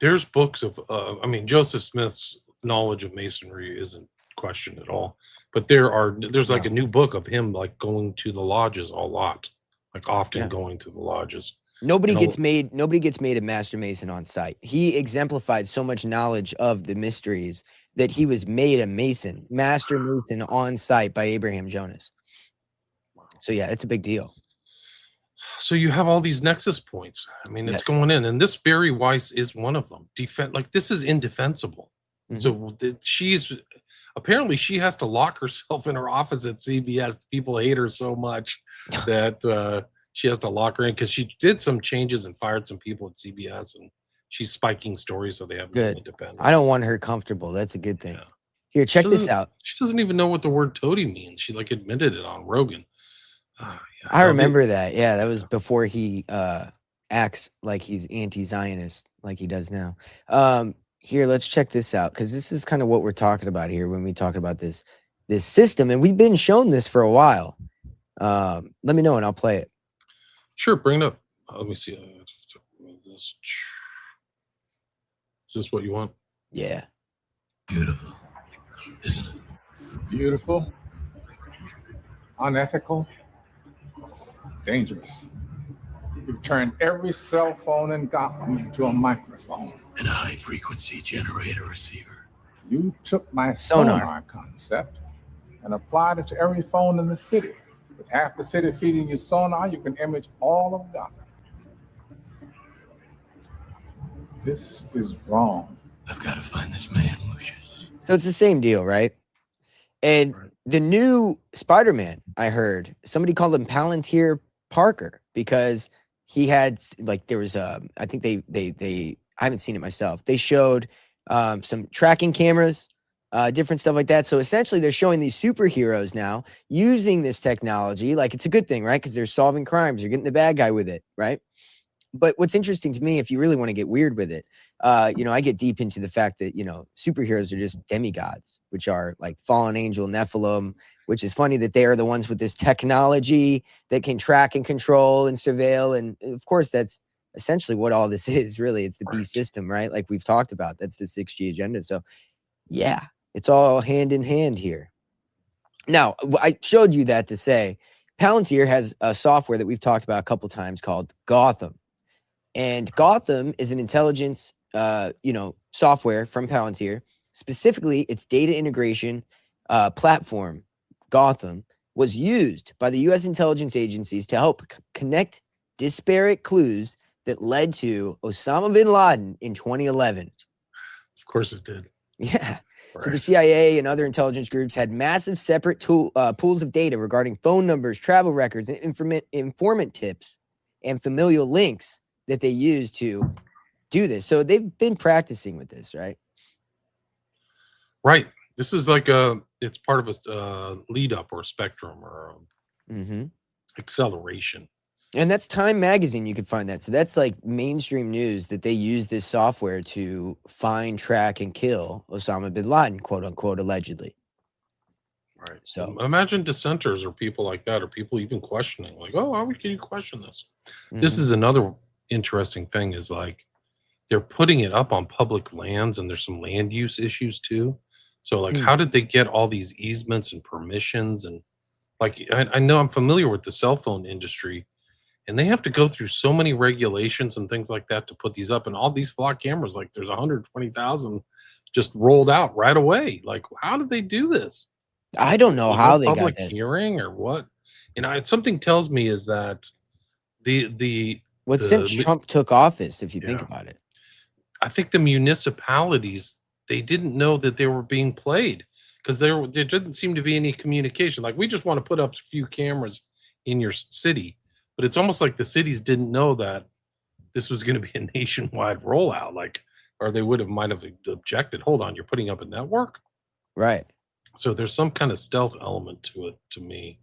There's books of, Joseph Smith's knowledge of Masonry isn't questioned at all. But there's like a new book of him like going to the lodges a lot, like often going to the lodges. Nobody gets made a Master Mason on site. He exemplified so much knowledge of the mysteries that he was made a Mason, Master Mason on site by Abraham Jonas. So yeah, it's a big deal. So you have all these nexus points. I mean, it's going in, and this Barry Weiss is one of them. This is indefensible. So apparently she has to lock herself in her office at CBS. People hate her so much that she has to lock her in because she did some changes and fired some people at CBS, and she's spiking stories so they have no independence. I don't want her comfortable. That's a good thing. Yeah. Here, check this out. She doesn't even know what the word toady means. She admitted it on Rogan. I remember that. Yeah, that was before he acts like he's anti-Zionist like he does now. Here, let's check this out, because this is kind of what we're talking about here when we talk about this system, and we've been shown this for a while. Let me know and I'll play it. Sure, bring it up. Let me see. Is this what you want? Yeah. Beautiful, isn't it? Beautiful, unethical, dangerous. You've turned every cell phone in Gotham into a microphone. And a high-frequency generator receiver. You took my sonar concept and applied it to every phone in the city. With half the city feeding you sonar, you can image all of Gotham. This is wrong. I've got to find this man, Lucius. So it's the same deal, right? And the new Spider-Man, I heard, somebody called him Palantir Parker because he had, there was I think they I haven't seen it myself. They showed some tracking cameras, different stuff like that. So essentially they're showing these superheroes now using this technology. Like, it's a good thing, right? Because they're solving crimes. You're getting the bad guy with it, right? But what's interesting to me, if you really want to get weird with it, I get deep into the fact that, superheroes are just demigods, which are like fallen angel, Nephilim, which is funny that they are the ones with this technology that can track and control and surveil. And of course, that's essentially what all this is, really. It's the beast system, right? Like we've talked about. That's the 6G agenda. So yeah, it's all hand in hand here. Now, I showed you that to say Palantir has a software that we've talked about a couple times called Gotham. And Gotham is an intelligence, software from Palantir. Specifically, its data integration platform, Gotham, was used by the U.S. intelligence agencies to help connect disparate clues that led to Osama bin Laden in 2011. Of course it did. Yeah. Right. So the CIA and other intelligence groups had massive separate pools of data regarding phone numbers, travel records, and informant tips, and familial links that they use to do this. So they've been practicing with this, right? Right. This is like it's part of a lead up or a spectrum or acceleration. And that's Time Magazine. You can find that. So that's like mainstream news that they use this software to find, track, and kill Osama bin Laden, quote unquote, allegedly. Right. So imagine dissenters or people like that, or people even questioning, like, oh, how can you question this? This is another interesting thing, is like they're putting it up on public lands, and there's some land use issues too. So like, how did they get all these easements and permissions? And like, I know I'm familiar with the cell phone industry, and they have to go through so many regulations and things like that to put these up. And all these flock cameras, like there's 120,000 just rolled out right away. Like, how did they do this? I don't know how they public got that. Hearing or what? Something tells me is that the Well, since Trump took office, if you think about it. I think the municipalities, they didn't know that they were being played because there didn't seem to be any communication. Like, we just want to put up a few cameras in your city, but it's almost like the cities didn't know that this was going to be a nationwide rollout. Like, or they might have objected. Hold on, you're putting up a network, right? So there's some kind of stealth element to it. To me,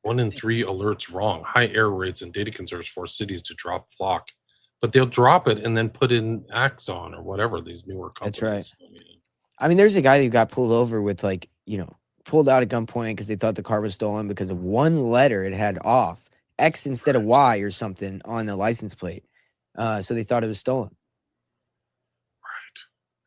1 in 3 alerts wrong. High error rates and data concerns force cities to drop Flock, but they'll drop it and then put in Axon or whatever, these newer companies. That's right. I mean, there's a guy who got pulled over with, like, pulled out at gunpoint because they thought the car was stolen because of one letter it had off, X instead of Y or something on the license plate. So they thought it was stolen.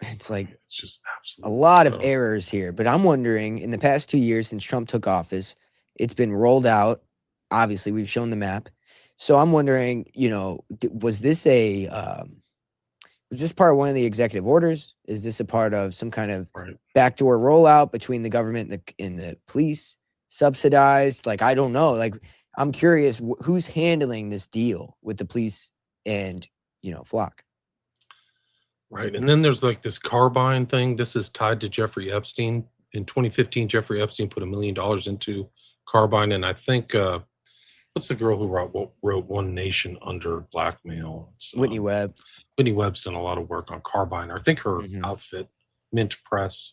Right. It's like, it's just absolutely a lot of errors here. But I'm wondering, in the past 2 years since Trump took office, it's been rolled out. Obviously, we've shown the map. So I'm wondering, was this part of one of the executive orders? Is this a part of some kind of backdoor rollout between the government and the police, subsidized? Like, I don't know. Like, I'm curious who's handling this deal with the police and, Flock. Right. And then there's like this Carbine thing. This is tied to Jeffrey Epstein. In 2015, Jeffrey Epstein put $1 million into Carbine. And I think, what's the girl who wrote One Nation Under Blackmail? Whitney Webb. Whitney Webb's done a lot of work on Carbine. I think her outfit, Mint Press,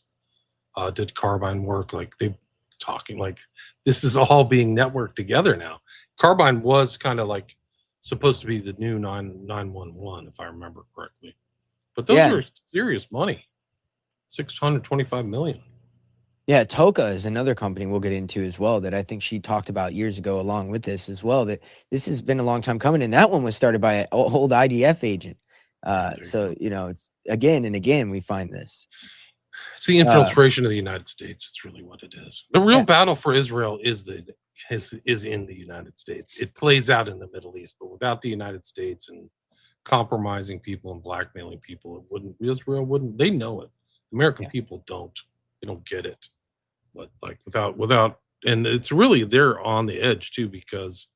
did Carbine work. Like, they talking like this is all being networked together now. Carbine was kind of like supposed to be the new 911, if I remember correctly. But those are serious money. $625 million. Yeah, Toka is another company we'll get into as well that I think she talked about years ago along with this as well, that this has been a long time coming. And that one was started by an old IDF agent. So, it's again and again we find this. It's the infiltration of the United States. It's really what it is. The real battle for Israel is in the United States. It plays out in the Middle East, but without the United States and compromising people and blackmailing people, Israel wouldn't. They know it. American people don't. They don't get it. But like without, and it's really, they're on the edge too, because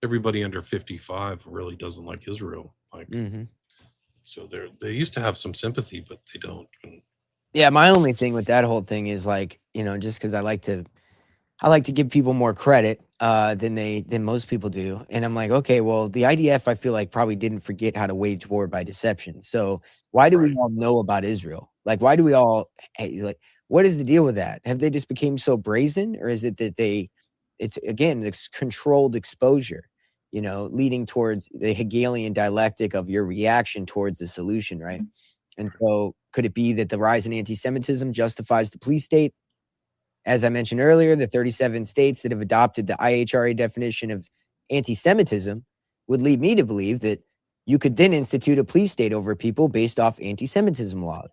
everybody under 55 really doesn't like Israel. Like, so they used to have some sympathy, but they don't. Yeah, my only thing with that whole thing is like, just because I like to give people more credit than most people do. And I'm like, okay, well, the IDF, I feel like probably didn't forget how to wage war by deception. So why do we all know about Israel? Like, why do we all what is the deal with that? Have they just became so brazen, or is it that it's again, this controlled exposure, leading towards the Hegelian dialectic of your reaction towards the solution, right? And so could it be that the rise in anti-Semitism justifies the police state? As I mentioned earlier, the 37 states that have adopted the IHRA definition of anti-Semitism would lead me to believe that you could then institute a police state over people based off anti-Semitism laws,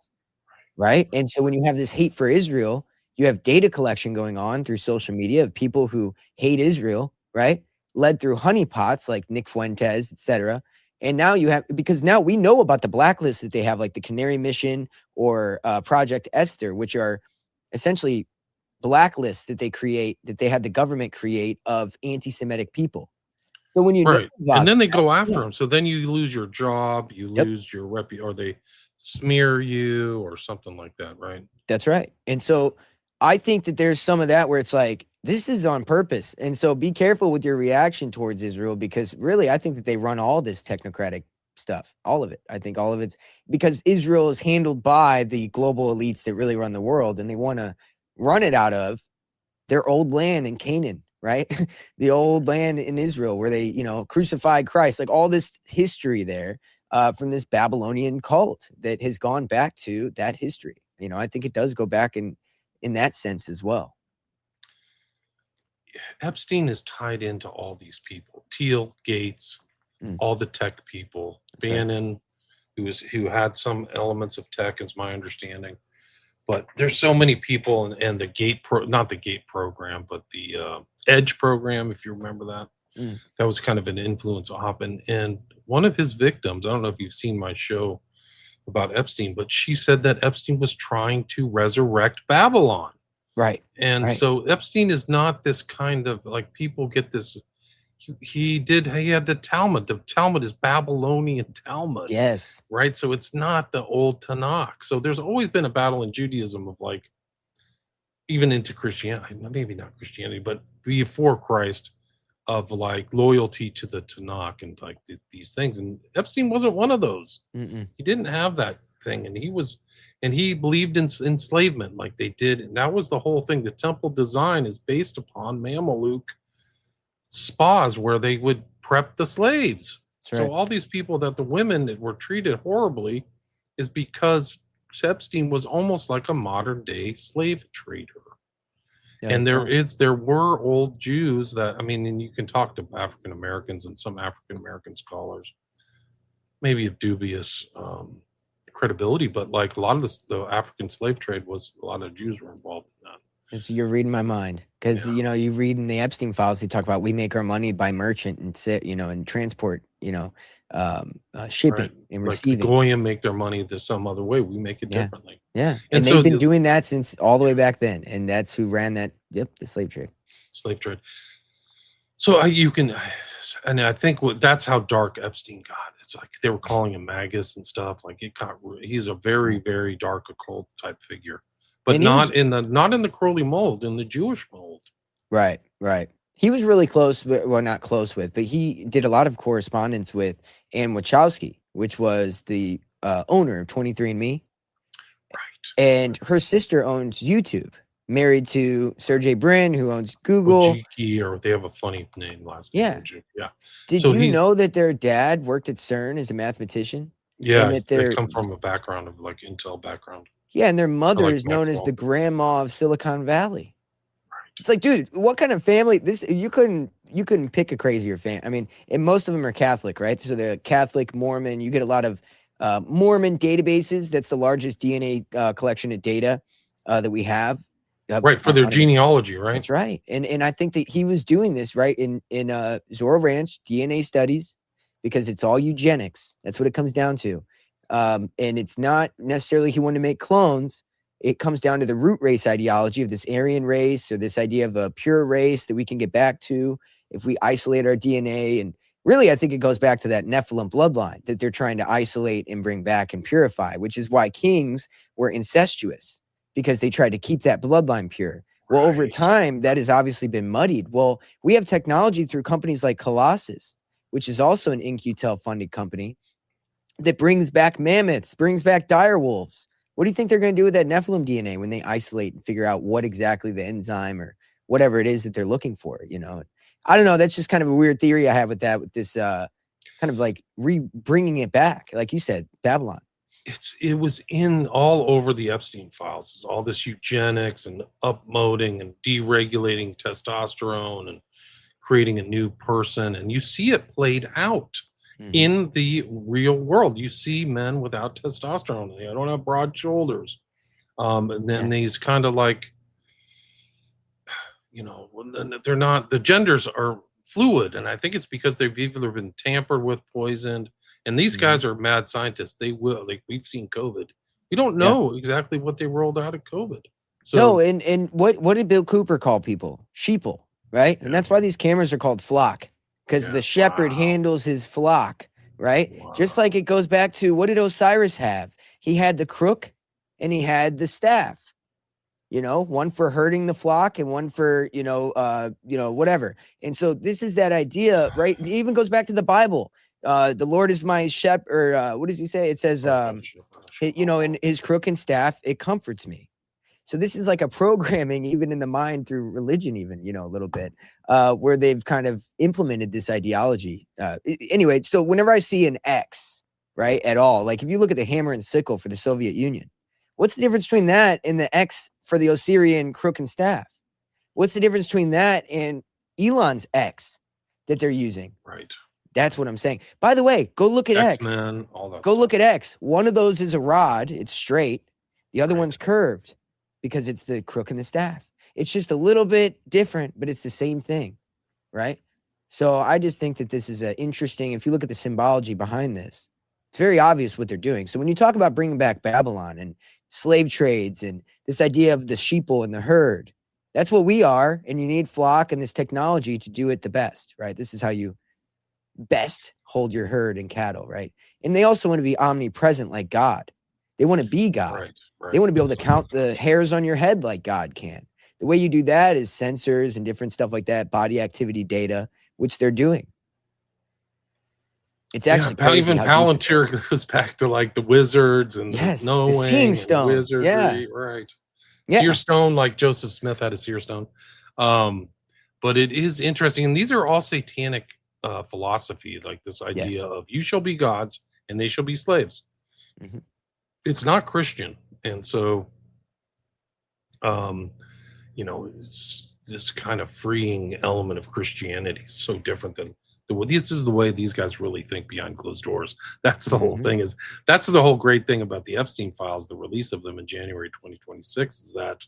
right? And so when you have this hate for Israel, you have data collection going on through social media of people who hate Israel, right? Led through honeypots like Nick Fuentes, etc. And now because now we know about the blacklist that they have, like the Canary Mission or Project Esther, which are essentially blacklists that they had the government create of anti-Semitic people. So when you and then they go after them, so then you lose your job, you lose your or they smear you or something like that, right? That's right. And so I think that there's some of that where it's like, this is on purpose. And so be careful with your reaction towards Israel, because really I think that they run all this technocratic stuff, all of it. I think all of it's because Israel is handled by the global elites that really run the world, and they want to run it out of their old land in Canaan, right? The old land in Israel where they, crucified Christ, like all this history there from this Babylonian cult that has gone back to that history. I think it does go back in that sense as well. Epstein is tied into all these people: Thiel, Gates, all the tech people, Bannon, who had some elements of tech, is my understanding. But there's so many people, and the not the GATE program, but the EDGE program, if you remember that. That was kind of an influence op. And one of his victims, I don't know if you've seen my show about Epstein, but she said that Epstein was trying to resurrect Babylon. Right. And so Epstein is not this kind of, like, people get this He had the Talmud. The Talmud is Babylonian Talmud, Yes. right? So it's not the old Tanakh. So there's always been a battle in Judaism of like, even into Christianity, maybe not Christianity, but before Christ, of like loyalty to the Tanakh and like these things. And Epstein wasn't one of those. Mm-mm. He didn't have that thing, and he believed in enslavement like they did, and that was the whole thing. The temple design is based upon Mameluke spas where they would prep the slaves. That's So right. all these people that the women that were treated horribly is because Epstein was almost like a modern day slave trader. Yeah, And that's right. there were old Jews that, I mean, and you can talk to African Americans, and some African American scholars, maybe of dubious credibility, but like a lot of the African slave trade was, a lot of Jews were involved in that. You're reading my mind, because Yeah. you know, you read in the Epstein files, they talk about we make our money by merchant and sit, you know, and transport, you know, shipping Right. and Like the receiving. Goyim make their money some other way. We make it Yeah. differently. Yeah, And and so they've been the doing that since all the way back then, and that's who ran that. Yep, the slave trade. slave trade. So you can, and I think that's how dark Epstein got. It's like they were calling him Magus and stuff. Like it got, he's a very, very dark occult type figure, but And he was not in the Crowley mold, in the Jewish mold. right. He was really close, well, not close with, but he did a lot of correspondence with Ann Wachowski, which was the owner of 23andMe, Right. and her sister owns YouTube. Married to Sergey Brin, who owns Google. Ojiki, or they have a funny name, last name. Yeah. Ojiki. Yeah. Did So you know that their dad worked at CERN as a mathematician? Yeah, And that they come from a background of like Intel background. Yeah, and their mother like is known as the Maxwell. grandma of Silicon Valley. Right. It's like, dude, what kind of family? This you couldn't pick a crazier family. I mean, and most of them are Catholic, right? So they're Catholic, Mormon. You get a lot of Mormon databases. That's the largest DNA collection of data that we have. Right, for their genealogy, right? That's right. And I think that he was doing this right in Zorro Ranch DNA studies, because it's all eugenics. That's what it comes down to. And it's not necessarily he wanted to make clones. It comes down to the root race ideology of this Aryan race, or this idea of a pure race that we can get back to if we isolate our DNA. And really, I think it goes back to that Nephilim bloodline that they're trying to isolate and bring back and purify, which is why kings were incestuous, because they tried to keep that bloodline pure. Well, over Right. time, that has obviously been muddied. Well, we have technology through companies like Colossus, which is also an InQtel funded company, that brings back mammoths, brings back dire wolves. What do you think they're going to do with that Nephilim DNA when they isolate and figure out what exactly the enzyme or whatever it is that they're looking for? You know, I don't know. That's just kind of a weird theory I have with that, with this kind of like bringing it back. Like you said, Babylon. It was in all over the Epstein files. It's all this eugenics and upmoding and deregulating testosterone and creating a new person. And you see it played out in the real world. You see men without testosterone. They don't have broad shoulders. And then these kind of like, you know, they're not, the genders are fluid. And I think it's because they've either been tampered with, poisoned. And these guys are mad scientists. They will, like, we've seen COVID. We don't know exactly what they rolled out of COVID. So no, and what did Bill Cooper call people? Sheeple, right? And that's why these cameras are called flock, because the shepherd handles his flock, right? Just like it goes back to, what did Osiris have? He had the crook and he had the staff. You know, one for herding the flock and one for, whatever. And so this is that idea, right? It even goes back to the Bible. The Lord is my shepherd. What does he say? It says, in his crook and staff, it comforts me. So this is like a programming, even in the mind through religion, even, a little bit, where they've kind of implemented this ideology. Anyway, so whenever I see an X, right, at all, like if you look at the hammer and sickle for the Soviet Union, what's the difference between that and the X for the Osirian crook and staff? What's the difference between that and Elon's X that they're using? Right. That's what I'm saying. By the way, go look at X. X-Men, all that Go stuff. look at X. One of those is a rod. It's straight. The other one's curved, because it's the crook and the staff. It's just a little bit different, but it's the same thing, right? So I just think that this is interesting. If you look at the symbology behind this, it's very obvious what they're doing. So when you talk about bringing back Babylon and slave trades and this idea of the sheeple and the herd, That's what we are. And you need flock and this technology to do it the best, right? This is how you best hold your herd and cattle, right? And they also want to be omnipresent like God. They want to be God. Right. They want to be able to count the hairs on your head like God can. The way you do that is sensors and different stuff like that, body activity data, which they're doing. It's actually crazy even how deep Palantir goes back to like the wizards and Yes, the knowing seeing and stone. wizardry, Yeah. right? Yeah. Seer stone, like Joseph Smith had a seer stone. But it is interesting, and these are all satanic philosophy, like this idea Yes. of you shall be gods and they shall be slaves. Mhm. It's not Christian, and so you know, it's this kind of freeing element of Christianity is so different than this is the way these guys really think behind closed doors. That's the whole Mhm. thing. That's the whole great thing about the Epstein files, the release of them in January 2026, is that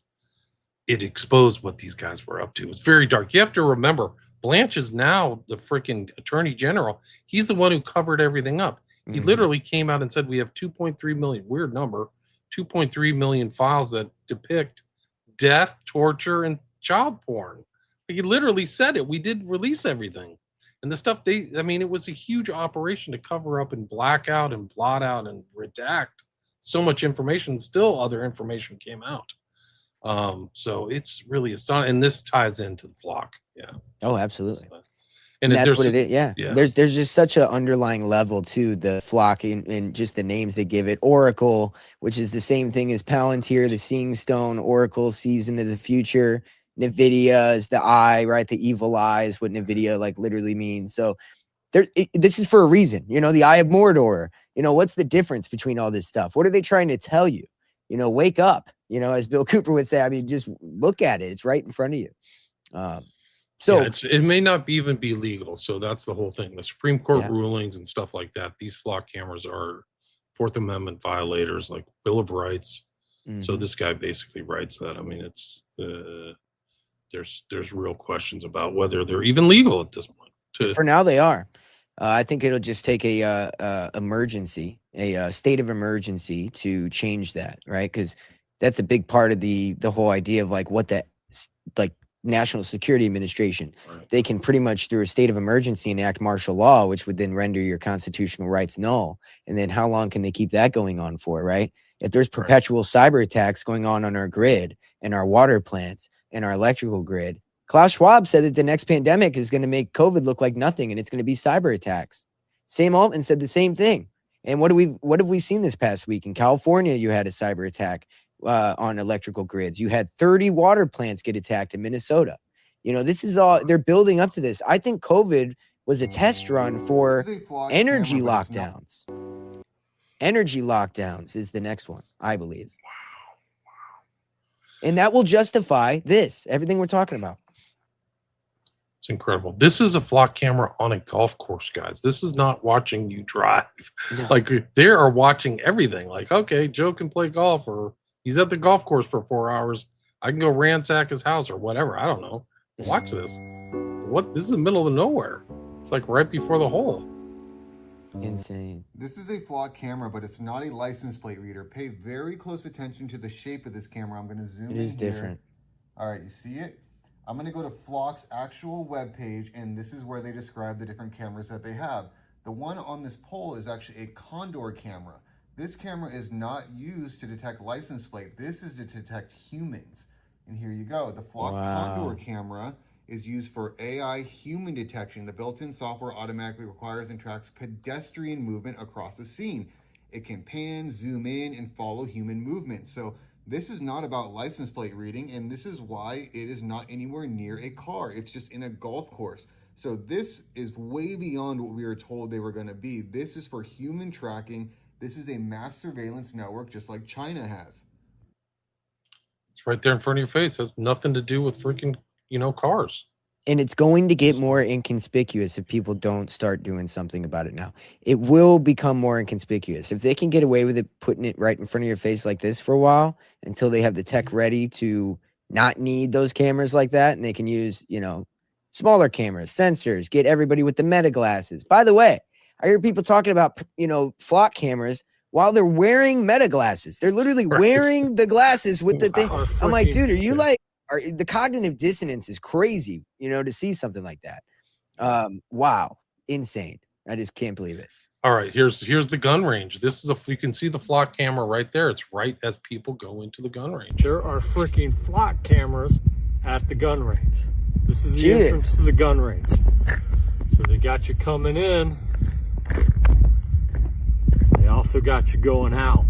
it exposed what these guys were up to. It's very dark. You have to remember, Blanche is now the freaking attorney general. He's the one who covered everything up. He Mhm. literally came out and said we have 2.3 million, weird number, 2.3 million files that depict death, torture, and child porn. He literally said it. We did release everything. And the stuff it was a huge operation to cover up and black out and blot out and redact so much information. Still other information came out. So it's really astonishing. And this ties into the flock. Yeah. Oh, absolutely. And that's what it is. Yeah. Yeah. There's just such an underlying level to the flock and just the names they give it. Oracle, which is the same thing as Palantir, the seeing stone. Oracle sees into the future. NVIDIA is the eye, right? The evil eye is what NVIDIA like literally means. So this is for a reason, the eye of Mordor. What's the difference between all this stuff? What are they trying to tell you? Wake up, as Bill Cooper would say. I mean, just look at it. It's right in front of you. So it may not even be legal. So that's the whole thing. The Supreme Court rulings and stuff like that. These flock cameras are Fourth Amendment violators, like Bill of Rights. Mm-hmm. So this guy basically writes that. I mean, it's there's real questions about whether they're even legal at this point. For now, they are. I think it'll just take a state of emergency to change that, right? Because that's a big part of the whole idea of like what that like National Security Administration. Right. They can pretty much through a state of emergency enact martial law, which would then render your constitutional rights null. And then how long can they keep that going on for, right? If there's perpetual cyber attacks going on our grid and our water plants and our electrical grid, Klaus Schwab said that the next pandemic is going to make COVID look like nothing, and it's going to be cyber attacks. Sam Altman said the same thing. And what have we seen this past week? In California, you had a cyber attack on electrical grids. You had 30 water plants get attacked in Minnesota. This is all, they're building up to this. I think COVID was a test run for energy lockdowns. Energy lockdowns is the next one, I believe. Wow. And that will justify everything we're talking about. It's incredible. This is a flock camera on a golf course, guys. This is not watching you drive. No. Like they are watching everything. Like, okay, Joe can play golf, or he's at the golf course for 4 hours. I can go ransack his house or whatever. I don't know. Watch this. This is the middle of nowhere. It's like right before the hole. Insane. This is a flock camera, but it's not a license plate reader. Pay very close attention to the shape of this camera. I'm going to zoom in. It is different. All right, you see it? I'm going to go to Flock's actual webpage, and this is where they describe the different cameras that they have. The one on this pole is actually a Condor camera. This camera is not used to detect license plate. This is to detect humans. And here you go. The Flock Condor camera is used for AI human detection. The built-in software automatically requires and tracks pedestrian movement across the scene. It can pan, zoom in, and follow human movement. So this is not about license plate reading, and this is why it is not anywhere near a car. It's just in a golf course. So this is way beyond what we were told they were going to be. This is for human tracking. This is a mass surveillance network just like China has. It's right there in front of your face. It has nothing to do with freaking, cars. And it's going to get more inconspicuous if people don't start doing something about it now. It will become more inconspicuous. If they can get away with it, putting it right in front of your face like this for a while, until they have the tech ready to not need those cameras like that, and they can use, smaller cameras, sensors, get everybody with the meta glasses. By the way, I hear people talking about, flock cameras while they're wearing meta glasses. They're literally wearing the glasses with the thing. I'm like, dude, the cognitive dissonance is crazy, to see something like that. Wow. Insane. I just can't believe it. All right, here's the gun range. This is you can see the flock camera right there. It's right as people go into the gun range. There are freaking flock cameras at the gun range. This is the entrance to the gun range. So they got you coming in. They also got you going out.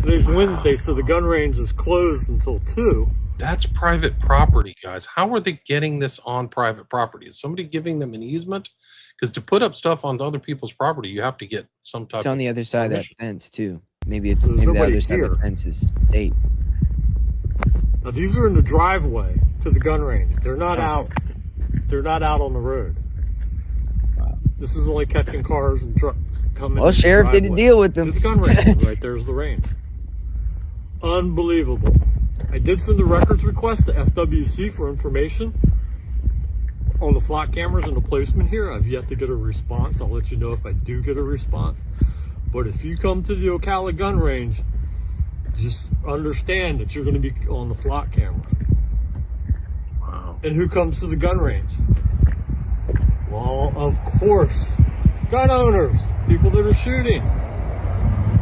Today's Wednesday, so the gun range is closed until 2. That's private property, guys. How are they getting this on private property? Is somebody giving them an easement? Because to put up stuff on other people's property, you have to get some type. It's on the other side of that fence too. Maybe So maybe the nobody other side of the here. fence is state. Now these are in the driveway to the gun range. They're not out. They're not out on the road. This is only catching cars and trucks coming. Well, sheriff didn't deal with them. To the gun range. Right there's the range. Unbelievable. I did send the records request to FWC for information on the flock cameras and the placement here. I've yet to get a response. I'll let you know if I do get a response. But if you come to the Ocala gun range, just understand that you're going to be on the flock camera. Wow. And who comes to the gun range? Well, of course, gun owners, people that are shooting.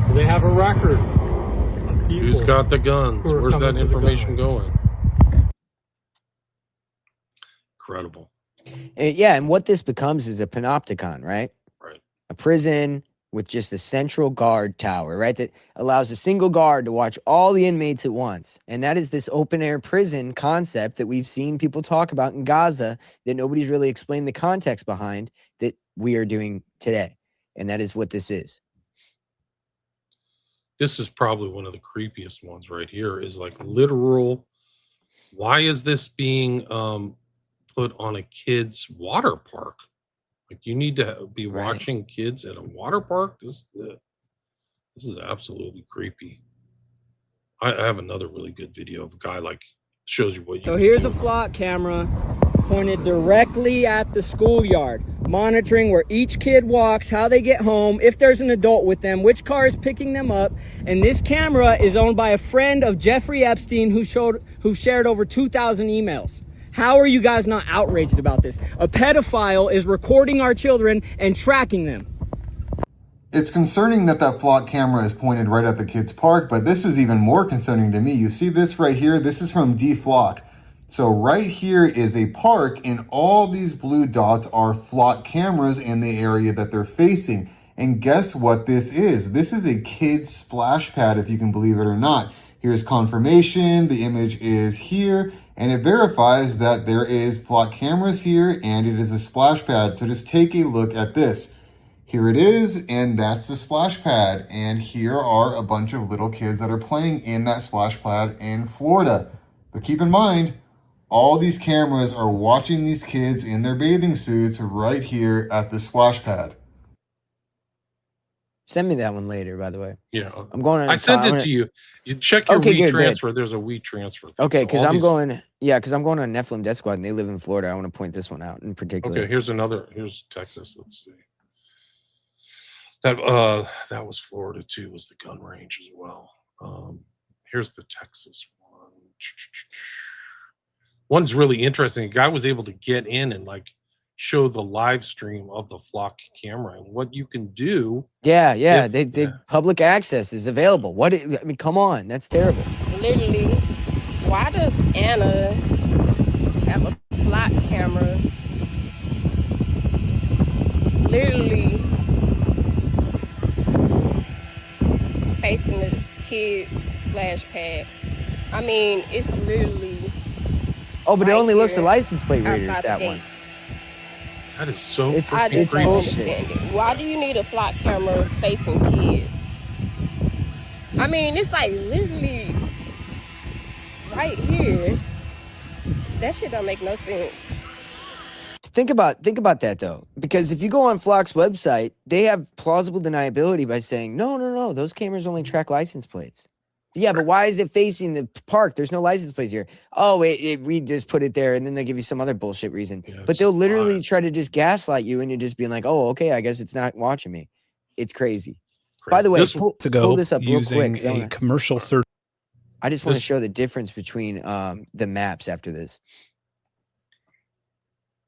So they have a record of people. Who's got the guns? who are Where's coming that to the gun information range. going? Incredible. Yeah, and what this becomes is a panopticon, right? Right. A prison with just a central guard tower, right? That allows a single guard to watch all the inmates at once. And that is this open air prison concept that we've seen people talk about in Gaza that nobody's really explained the context behind that we are doing today. And that is what this is. This is probably one of the creepiest ones right here, is like literal. Why is this being put on a kid's water park? Like, you need to be Right. watching kids at a water park. This is absolutely creepy. I have another really good video of a guy like shows you what you. So can here's do. a flock camera pointed directly at the schoolyard, monitoring where each kid walks, how they get home, if there's an adult with them, which car is picking them up. And this camera is owned by a friend of Jeffrey Epstein who shared over 2,000 emails. How are you guys not outraged about this? A pedophile is recording our children and tracking them. It's concerning that that flock camera is pointed right at the kids' park, but this is even more concerning to me. You see this right here? This is from D-Flock. So right here is a park, and all these blue dots are flock cameras in the area that they're facing. And guess what this is? This is a kid's splash pad, if you can believe it or not. Here's confirmation. The image is here, and it verifies that there is flock cameras here, and it is a splash pad. So just take a look at this. Here it is, and that's the splash pad. And here are a bunch of little kids that are playing in that splash pad in Florida. But keep in mind, all these cameras are watching these kids in their bathing suits right here at the splash pad. Send me that one later, by the way. Yeah, I'm going on. I sent it to you. You check your Okay, WeTransfer. good, good. There's a WeTransfer. thing. Okay, So because all I'm these- going. Yeah, because I'm going on Nephilim Death Squad, and they live in Florida. I want to point this one out in particular. Okay, here's another. Here's Texas. Let's see. That was Florida too. Was the gun range as well? Here's the Texas one. One's really interesting. A guy was able to get in and like show the live stream of the flock camera and what you can do. Yeah, yeah. If- They yeah. public access is available. I mean, come on, that's terrible. Literally, why does Anna have a flock camera? Literally facing the kids' splash pad. I mean, it's literally Oh, but it right only looks at here license plate readers. outside the That gate. one. That is so. It's- I freaking just don't creepy. bullshit. understand it. Why do you need a flock camera facing kids? I mean, it's like literally right here. That shit don't make no sense. Think about that though, because if you go on Flock's website, they have plausible deniability by saying, no, those cameras only track license plates. Yeah, but why is it facing the park? There's no license plates here. Oh, we just put it there, and then they give you some other bullshit reason. Yeah, But it's they'll just literally lies. try to just gaslight you, and you're just being like, oh, okay, I guess it's not watching me. It's crazy. By the way, This- pull to go this up real using quick. 'cause I a wanna- commercial search. I just want to This- show the difference between the maps after this.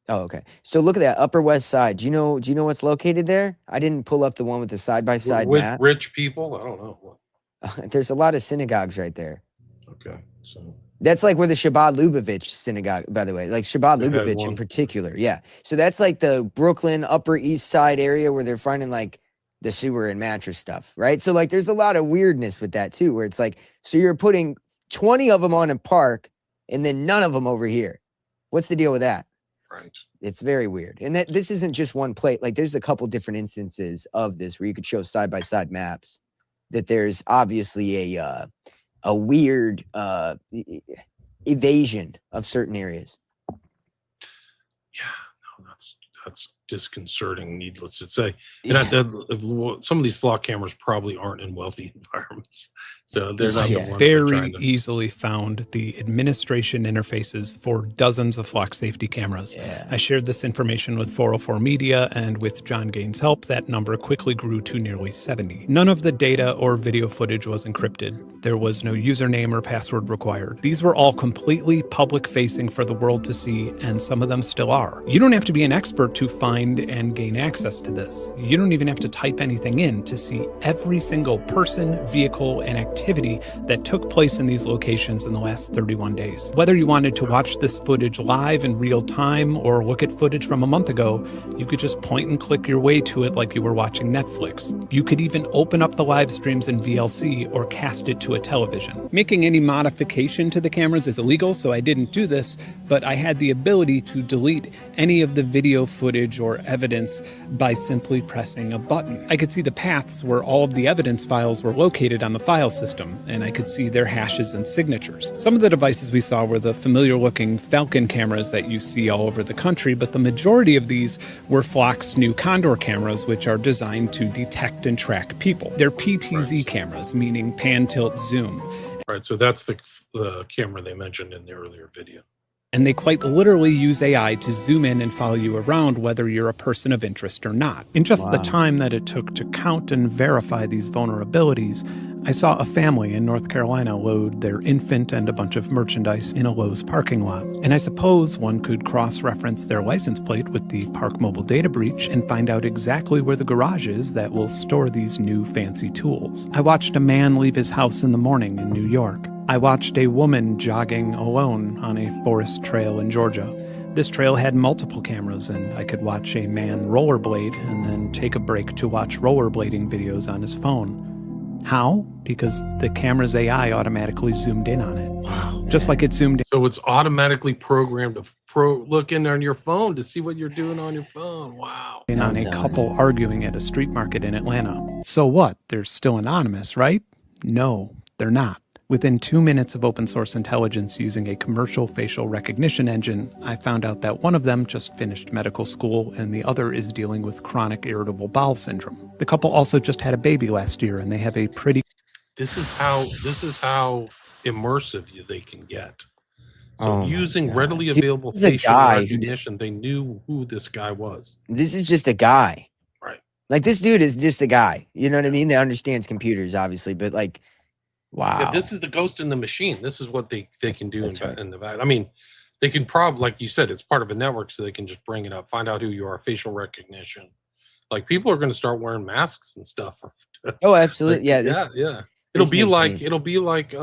Oh, okay. So look at that Upper West Side. Do you know what's located there? I didn't pull up the one with the side-by-side with map. rich people, I don't know. There's a lot of synagogues right there. Okay, so That's like where the Shabbat Lubavitch synagogue, by the way, like Shabbat They had Lubavitch in one. particular. Yeah. So that's like the Brooklyn Upper East Side area where they're finding like the sewer and mattress stuff, right? So like there's a lot of weirdness with that too, where it's like, so you're putting 20 of them on a park and then none of them over here. What's the deal with that? right. It's very weird. And that this isn't just one plate. Like there's a couple different instances of this where you could show side-by-side maps that there's obviously a weird evasion of certain areas. Yeah, no, that's disconcerting, needless to say. And Yeah. some of these flock cameras probably aren't in wealthy environments, so they're not the Yeah. ones that are Very trying to. easily found the administration interfaces for dozens of flock safety cameras. Yeah. I shared this information with 404 Media, and with John Gaines' help, that number quickly grew to nearly 70. None of the data or video footage was encrypted. There was no username or password required. These were all completely public-facing for the world to see, and some of them still are. You don't have to be an expert to find and gain access to this. You don't even have to type anything in to see every single person, vehicle, and activity that took place in these locations in the last 31 days. Whether you wanted to watch this footage live in real time or look at footage from a month ago, you could just point and click your way to it like you were watching Netflix. You could even open up the live streams in VLC or cast it to a television. Making any modification to the cameras is illegal, so I didn't do this, but I had the ability to delete any of the video footage or evidence by simply pressing a button. I could see the paths where all of the evidence files were located on the file system, and I could see their hashes and signatures. Some of the devices we saw were the familiar-looking Falcon cameras that you see all over the country, but the majority of these were Flock's new Condor cameras, which are designed to detect and track people. They're PTZ cameras, meaning pan, tilt, zoom. Right, so that's the camera they mentioned in the earlier video. And they quite literally use AI to zoom in and follow you around whether you're a person of interest or not. In just the Wow. time that it took to count and verify these vulnerabilities, I saw a family in North Carolina load their infant and a bunch of merchandise in a Lowe's parking lot. And I suppose one could cross-reference their license plate with the Park Mobile data breach and find out exactly where the garage is that will store these new fancy tools. I watched a man leave his house in the morning in New York. I watched a woman jogging alone on a forest trail in Georgia. This trail had multiple cameras, and I could watch a man rollerblade and then take a break to watch rollerblading videos on his phone. How? Because the camera's AI automatically zoomed in on it. Wow. Just like it zoomed So it's automatically programmed to look in on your phone to see what you're doing on your phone. Wow. in on a couple arguing at a street market in Atlanta. So what? They're still anonymous, right? No, they're not. Within 2 minutes of open source intelligence using a commercial facial recognition engine, I found out that one of them just finished medical school and the other is dealing with chronic irritable bowel syndrome. The couple also just had a baby last year and they have a pretty This is how immersive they can get. So Oh my using God. readily Dude, available this is a facial guy who recognition, they knew who this guy was. This is just a guy. Right. Like this dude is just a guy. You know what I mean? That understands computers, obviously, but like, wow. Yeah, this is the ghost in the machine. This is what they can do that's right. in the back. I mean, they can probably, like you said, it's part of a network, so they can just bring it up, find out who you are, facial recognition. Like people are going to start wearing masks and stuff. Oh, absolutely. Like, Yeah. This, yeah. this makes me- It'll be like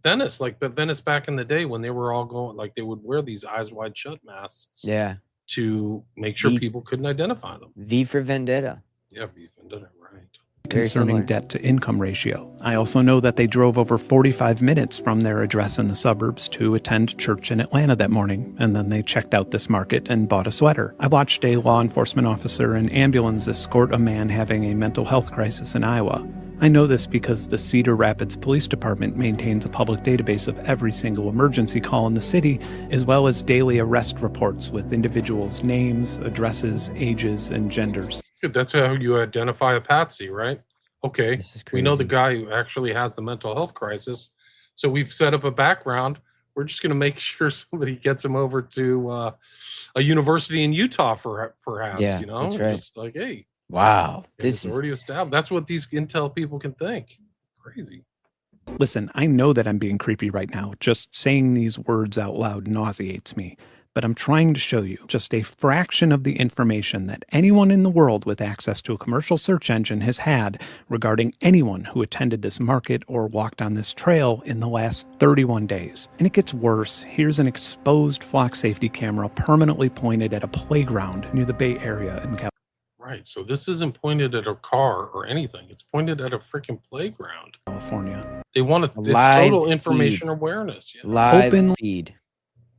Venice, like but Venice back in the day when they were all going, like they would wear these eyes wide shut masks yeah. to make sure V- people couldn't identify them. V for Vendetta. Yeah, beef and dinner, right. Very concerning similar. debt to income ratio. I also know that they drove over 45 minutes from their address in the suburbs to attend church in Atlanta that morning, and then they checked out this market and bought a sweater. I watched a law enforcement officer and ambulance escort a man having a mental health crisis in Iowa. I know this because the Cedar Rapids Police Department maintains a public database of every single emergency call in the city, as well as daily arrest reports with individuals' names, addresses, ages, and genders. Good. That's how you identify a patsy, right? Okay, This is we know the crazy. guy who actually has the mental health crisis, so we've set up a background. We're just going to make sure somebody gets him over to a university in Utah, for perhaps. Yeah, you know, that's right. just like, hey, Wow. it's already established. That's what these intel people can think. Crazy. Listen, I know that I'm being creepy right now. Just saying these words out loud nauseates me. But I'm trying to show you just a fraction of the information that anyone in the world with access to a commercial search engine has had regarding anyone who attended this market or walked on this trail in the last 31 days. And it gets worse. Here's an exposed flock safety camera permanently pointed at a playground near the Bay Area in California. Right. So this isn't pointed at a car or anything. It's pointed at a freaking playground. They want to, it's total information awareness. Live Open feed.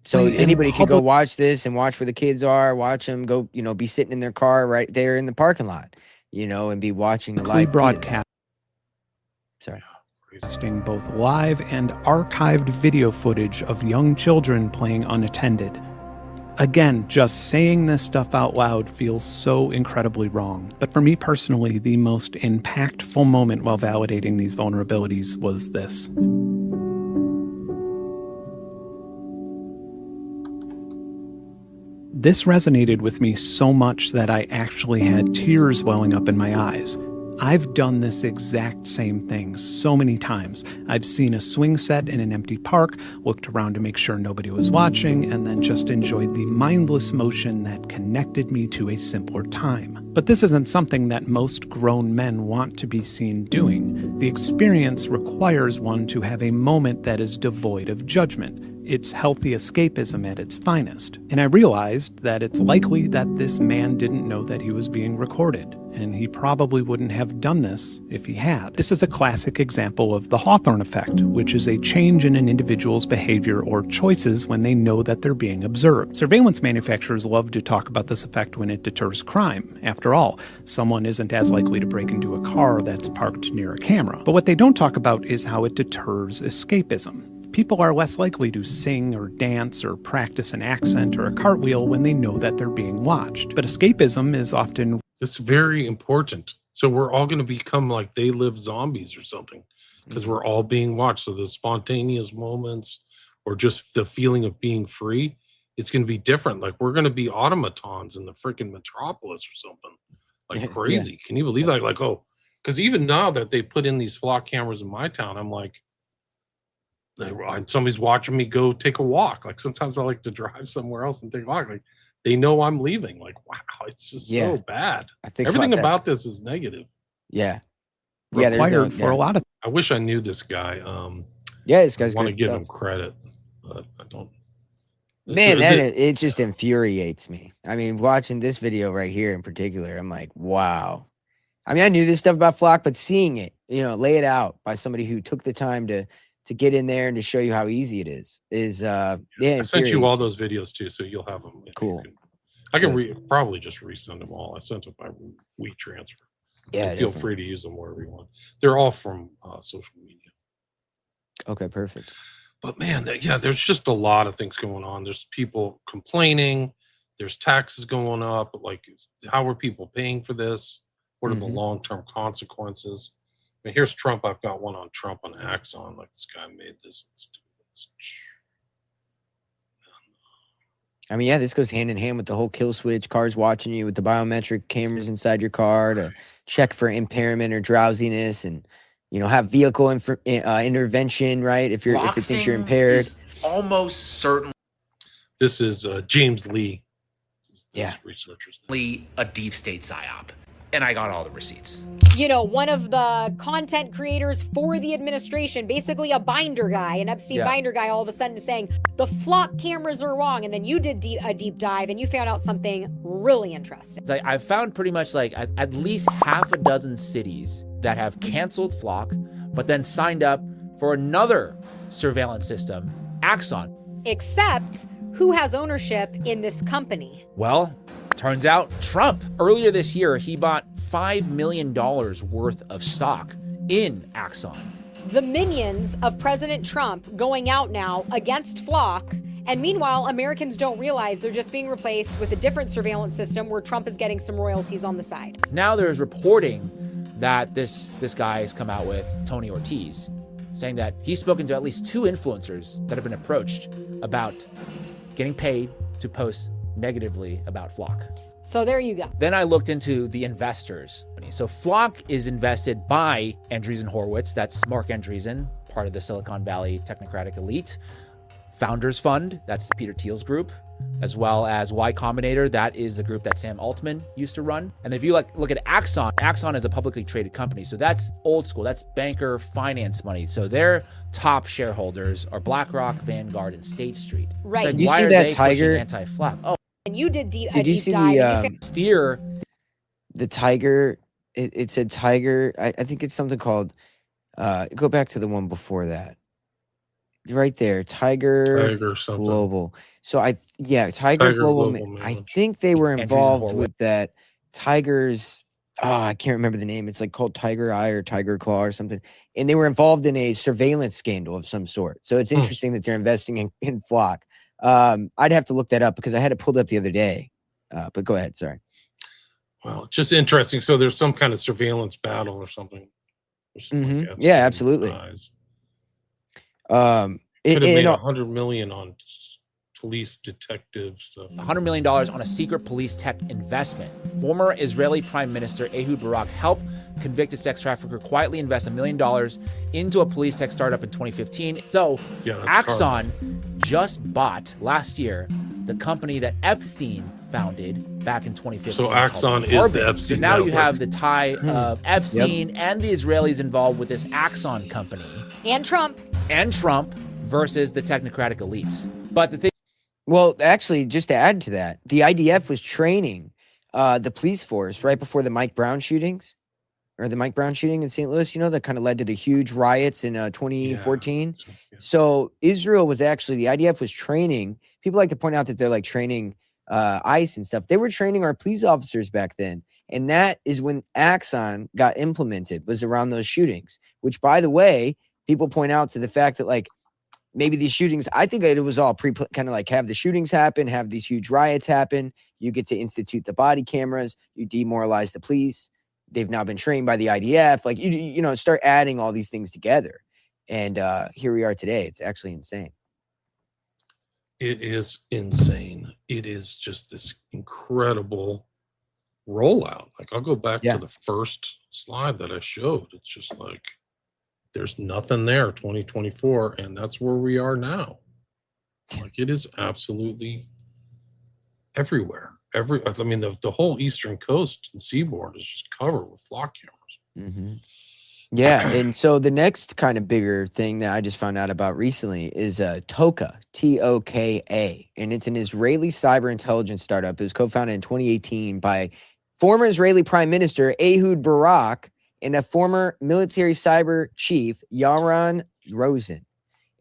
So anybody can go watch this and watch where the kids are, watch them go, be sitting in their car right there in the parking lot, and be watching the live broadcast. Sorry. Broadcasting both live and archived video footage of young children playing unattended. Again, just saying this stuff out loud feels so incredibly wrong. But for me personally, the most impactful moment while validating these vulnerabilities was this. This resonated with me so much that I actually had tears welling up in my eyes. I've done this exact same thing so many times. I've seen a swing set in an empty park, looked around to make sure nobody was watching, and then just enjoyed the mindless motion that connected me to a simpler time. But this isn't something that most grown men want to be seen doing. The experience requires one to have a moment that is devoid of judgment. It's healthy escapism at its finest. And I realized that it's likely that this man didn't know that he was being recorded, and he probably wouldn't have done this if he had. This is a classic example of the Hawthorne effect, which is a change in an individual's behavior or choices when they know that they're being observed. Surveillance manufacturers love to talk about this effect when it deters crime. After all, someone isn't as likely to break into a car that's parked near a camera. But what they don't talk about is how it deters escapism. People are less likely to sing or dance or practice an accent or a cartwheel when they know that they're being watched. But escapism is often... It's very important. So we're all going to become like They Live zombies or something because we're all being watched. So the spontaneous moments or just the feeling of being free, it's going to be different. Like we're going to be automatons in the freaking metropolis or something like crazy. Yeah. Can you believe that? Like, oh, because even now that they put in these flock cameras in my town, I'm like, somebody's watching me go take a walk. Like sometimes I like to drive somewhere else and take a walk. Like they know I'm leaving. Like, wow, it's just so bad. I think everything about this is negative. Yeah. Yeah. There's for a lot of. I wish I knew this guy. This guy's I want to give him credit, but I don't. Man, it just infuriates me. I mean, watching this video right here in particular, I'm like, wow. I mean, I knew this stuff about flock, but seeing it, lay it out by somebody who took the time to get in there and to show you how easy it is I sent you all those videos too, so you'll have them. Cool. I can probably just resend them all. I sent them by WeTransfer. Yeah, feel free to use them wherever you want. They're all from social media. Okay, perfect. But man, there's just a lot of things going on. There's people complaining. There's taxes going up. Like, how are people paying for this? What are the long-term consequences? I mean, here's Trump. I've got one on Trump on Axon. Like, this guy made this. Let's do this. I mean, this goes hand in hand with the whole kill switch, cars watching you with the biometric cameras inside your car to check for impairment or drowsiness, and have vehicle intervention, right? If it thinks you're impaired. Almost certainly. This is James Lee. This researchers. A deep state psyop. And I got all the receipts. One of the content creators for the administration, basically a binder guy, an Epstein binder guy, all of a sudden saying the flock cameras are wrong. And then you did a deep dive and you found out something really interesting. I've found pretty much like at least half a dozen cities that have canceled flock, but then signed up for another surveillance system, Axon. Except who has ownership in this company? Well, turns out Trump. Earlier this year, he bought $5 million worth of stock in Axon. The minions of President Trump going out now against flock. And meanwhile, Americans don't realize they're just being replaced with a different surveillance system where Trump is getting some royalties on the side. Now there's reporting that this guy has come out with, Tony Ortiz, saying that he's spoken to at least 2 influencers that have been approached about getting paid to post negatively about flock. So there you go. Then I looked into the investors. So Flock is invested by Andreessen Horowitz. That's Mark Andreessen, part of the Silicon Valley technocratic elite. Founders Fund, that's Peter Thiel's group, as well as Y Combinator, that is the group that Sam Altman used to run. And if you look at Axon, Axon is a publicly traded company. So that's old school, that's banker finance money. So their top shareholders are BlackRock, Vanguard, and State Street. Right. Like, Did you why see are that they Tiger? pushing anti-flap? Oh, And you did a Did you deep see dive. the and you Steer. the Tiger? It said Tiger. I think it's something called. Go back to the one before that. Right there, Tiger something. Global. So Tiger Tiger Global. Global I Management. think they were Andreessen involved Horowitz. with that. Tiger's. I can't remember the name. It's like called Tiger Eye or Tiger Claw or something. And they were involved in a surveillance scandal of some sort. So it's interesting that they're investing in Flock. I'd have to look that up because I had it pulled up the other day. But go ahead. Sorry. Well, just interesting. So there's some kind of surveillance battle or something. Like Yeah, absolutely. Eyes. It Could have made it- $100 million on police detective stuff. $100 million on a secret police tech investment. Former Israeli Prime Minister Ehud Barak helped convicted sex trafficker quietly invest $1 million into a police tech startup in 2015. So Axon just bought last year the company that Epstein founded back in 2015. So Axon is the Epstein So now you network. have the tie of Epstein and the Israelis involved with this Axon company. And Trump. Versus the technocratic elites. But the thing. Well, actually, just to add to that, the IDF was training the police force right before the Mike Brown shootings, or the Mike Brown shooting in St. Louis, that kind of led to the huge riots in 2014. Yeah. So Israel was actually, the IDF was training. People like to point out that they're like training ICE and stuff. They were training our police officers back then. And that is when Axon got implemented, was around those shootings, which, by the way, people point out to the fact that like, maybe these shootings, I think it was all kind of like have the shootings happen, have these huge riots happen. You get to institute the body cameras. You demoralize the police. They've now been trained by the IDF. Like, you start adding all these things together. And here we are today. It's actually insane. It is insane. It is just this incredible rollout. Like, I'll go back to the first slide that I showed. It's just like, there's nothing there, 2024, and that's where we are now. Like, it is absolutely everywhere. The whole eastern coast and seaboard is just covered with flock cameras. Mm-hmm. Yeah, and so the next kind of bigger thing that I just found out about recently is Toka, Toka, and it's an Israeli cyber intelligence startup. It was co-founded in 2018 by former Israeli Prime Minister Ehud Barak and a former military cyber chief, Yaron Rosen.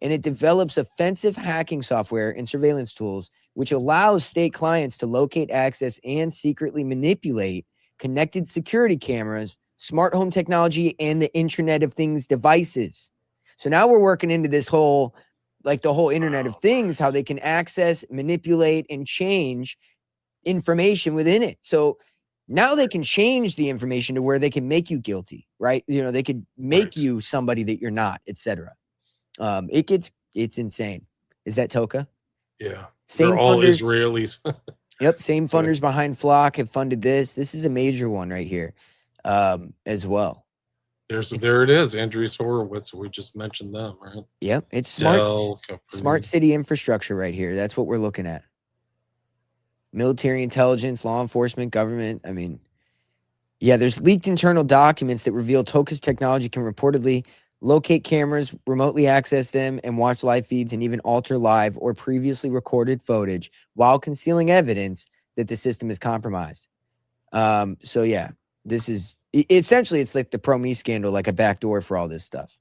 And it develops offensive hacking software and surveillance tools, which allows state clients to locate, access, and secretly manipulate connected security cameras, smart home technology, and the Internet of Things devices. So now we're working into this whole, like the whole Internet of Things, how they can access, manipulate, and change information within it. So now they can change the information to where they can make you guilty, right? They could make you somebody that you're not, etc. It's insane. Is that Toka? Yeah. Same They're all funders, Israelis. Yep. Same funders behind Flock have funded this. This is a major one right here, as well. There it is. Andreessen Horowitz. We just mentioned them, right? Yep. It's smart city infrastructure right here. That's what we're looking at. Military intelligence, law enforcement, government. I mean, yeah, there's leaked internal documents that reveal Toka's technology can reportedly locate cameras, remotely access them, and watch live feeds, and even alter live or previously recorded footage while concealing evidence that the system is compromised. So yeah, this is essentially, it's like the Pro-Me scandal, like a backdoor for all this stuff.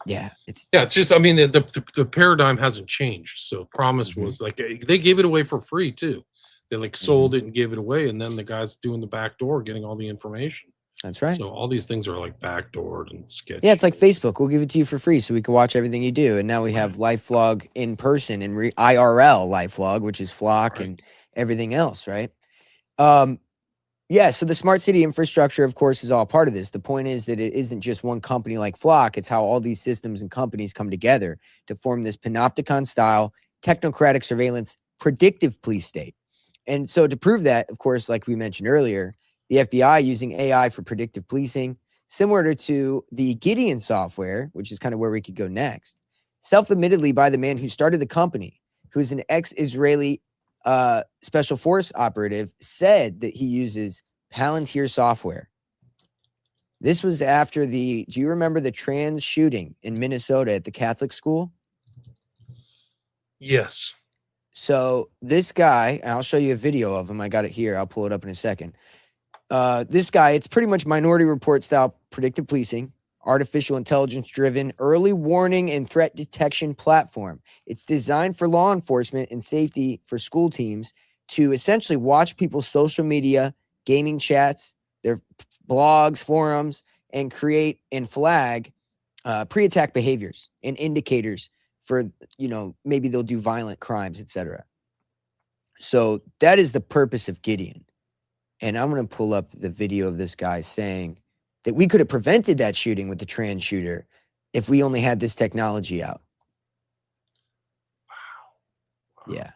Yeah, it's just, I mean, the paradigm hasn't changed. So Promise was like, they gave it away for free too. They like sold it and gave it away, and then the guy's doing the back door, getting all the information. That's right. So all these things are like backdoored and sketchy. Yeah, it's like Facebook. We'll give it to you for free so we can watch everything you do. And now we have LifeLog in person and IRL LifeLog, which is Flock and everything else, right? Yeah, so the smart city infrastructure, of course, is all part of this. The point is that it isn't just one company like Flock. It's how all these systems and companies come together to form this panopticon-style, technocratic surveillance, predictive police state. And so to prove that, of course, like we mentioned earlier, the FBI using AI for predictive policing, similar to the Gideon software, which is kind of where we could go next, self-admittedly by the man who started the company, who's an ex-Israeli special force operative, said that he uses Palantir software. This was after do you remember the trans shooting in Minnesota at the Catholic school? Yes. So this guy, and I'll show you a video of him. I got it here. I'll pull it up in a second. This guy, it's pretty much Minority Report style predictive policing, artificial intelligence driven early warning and threat detection platform. It's designed for law enforcement and safety for school teams to essentially watch people's social media, gaming chats, their blogs, forums, and create and flag pre-attack behaviors and indicators for, maybe they'll do violent crimes, etc. So that is the purpose of Gideon. And I'm going to pull up the video of this guy saying that we could have prevented that shooting with the trans shooter if we only had this technology out. Wow. Yeah.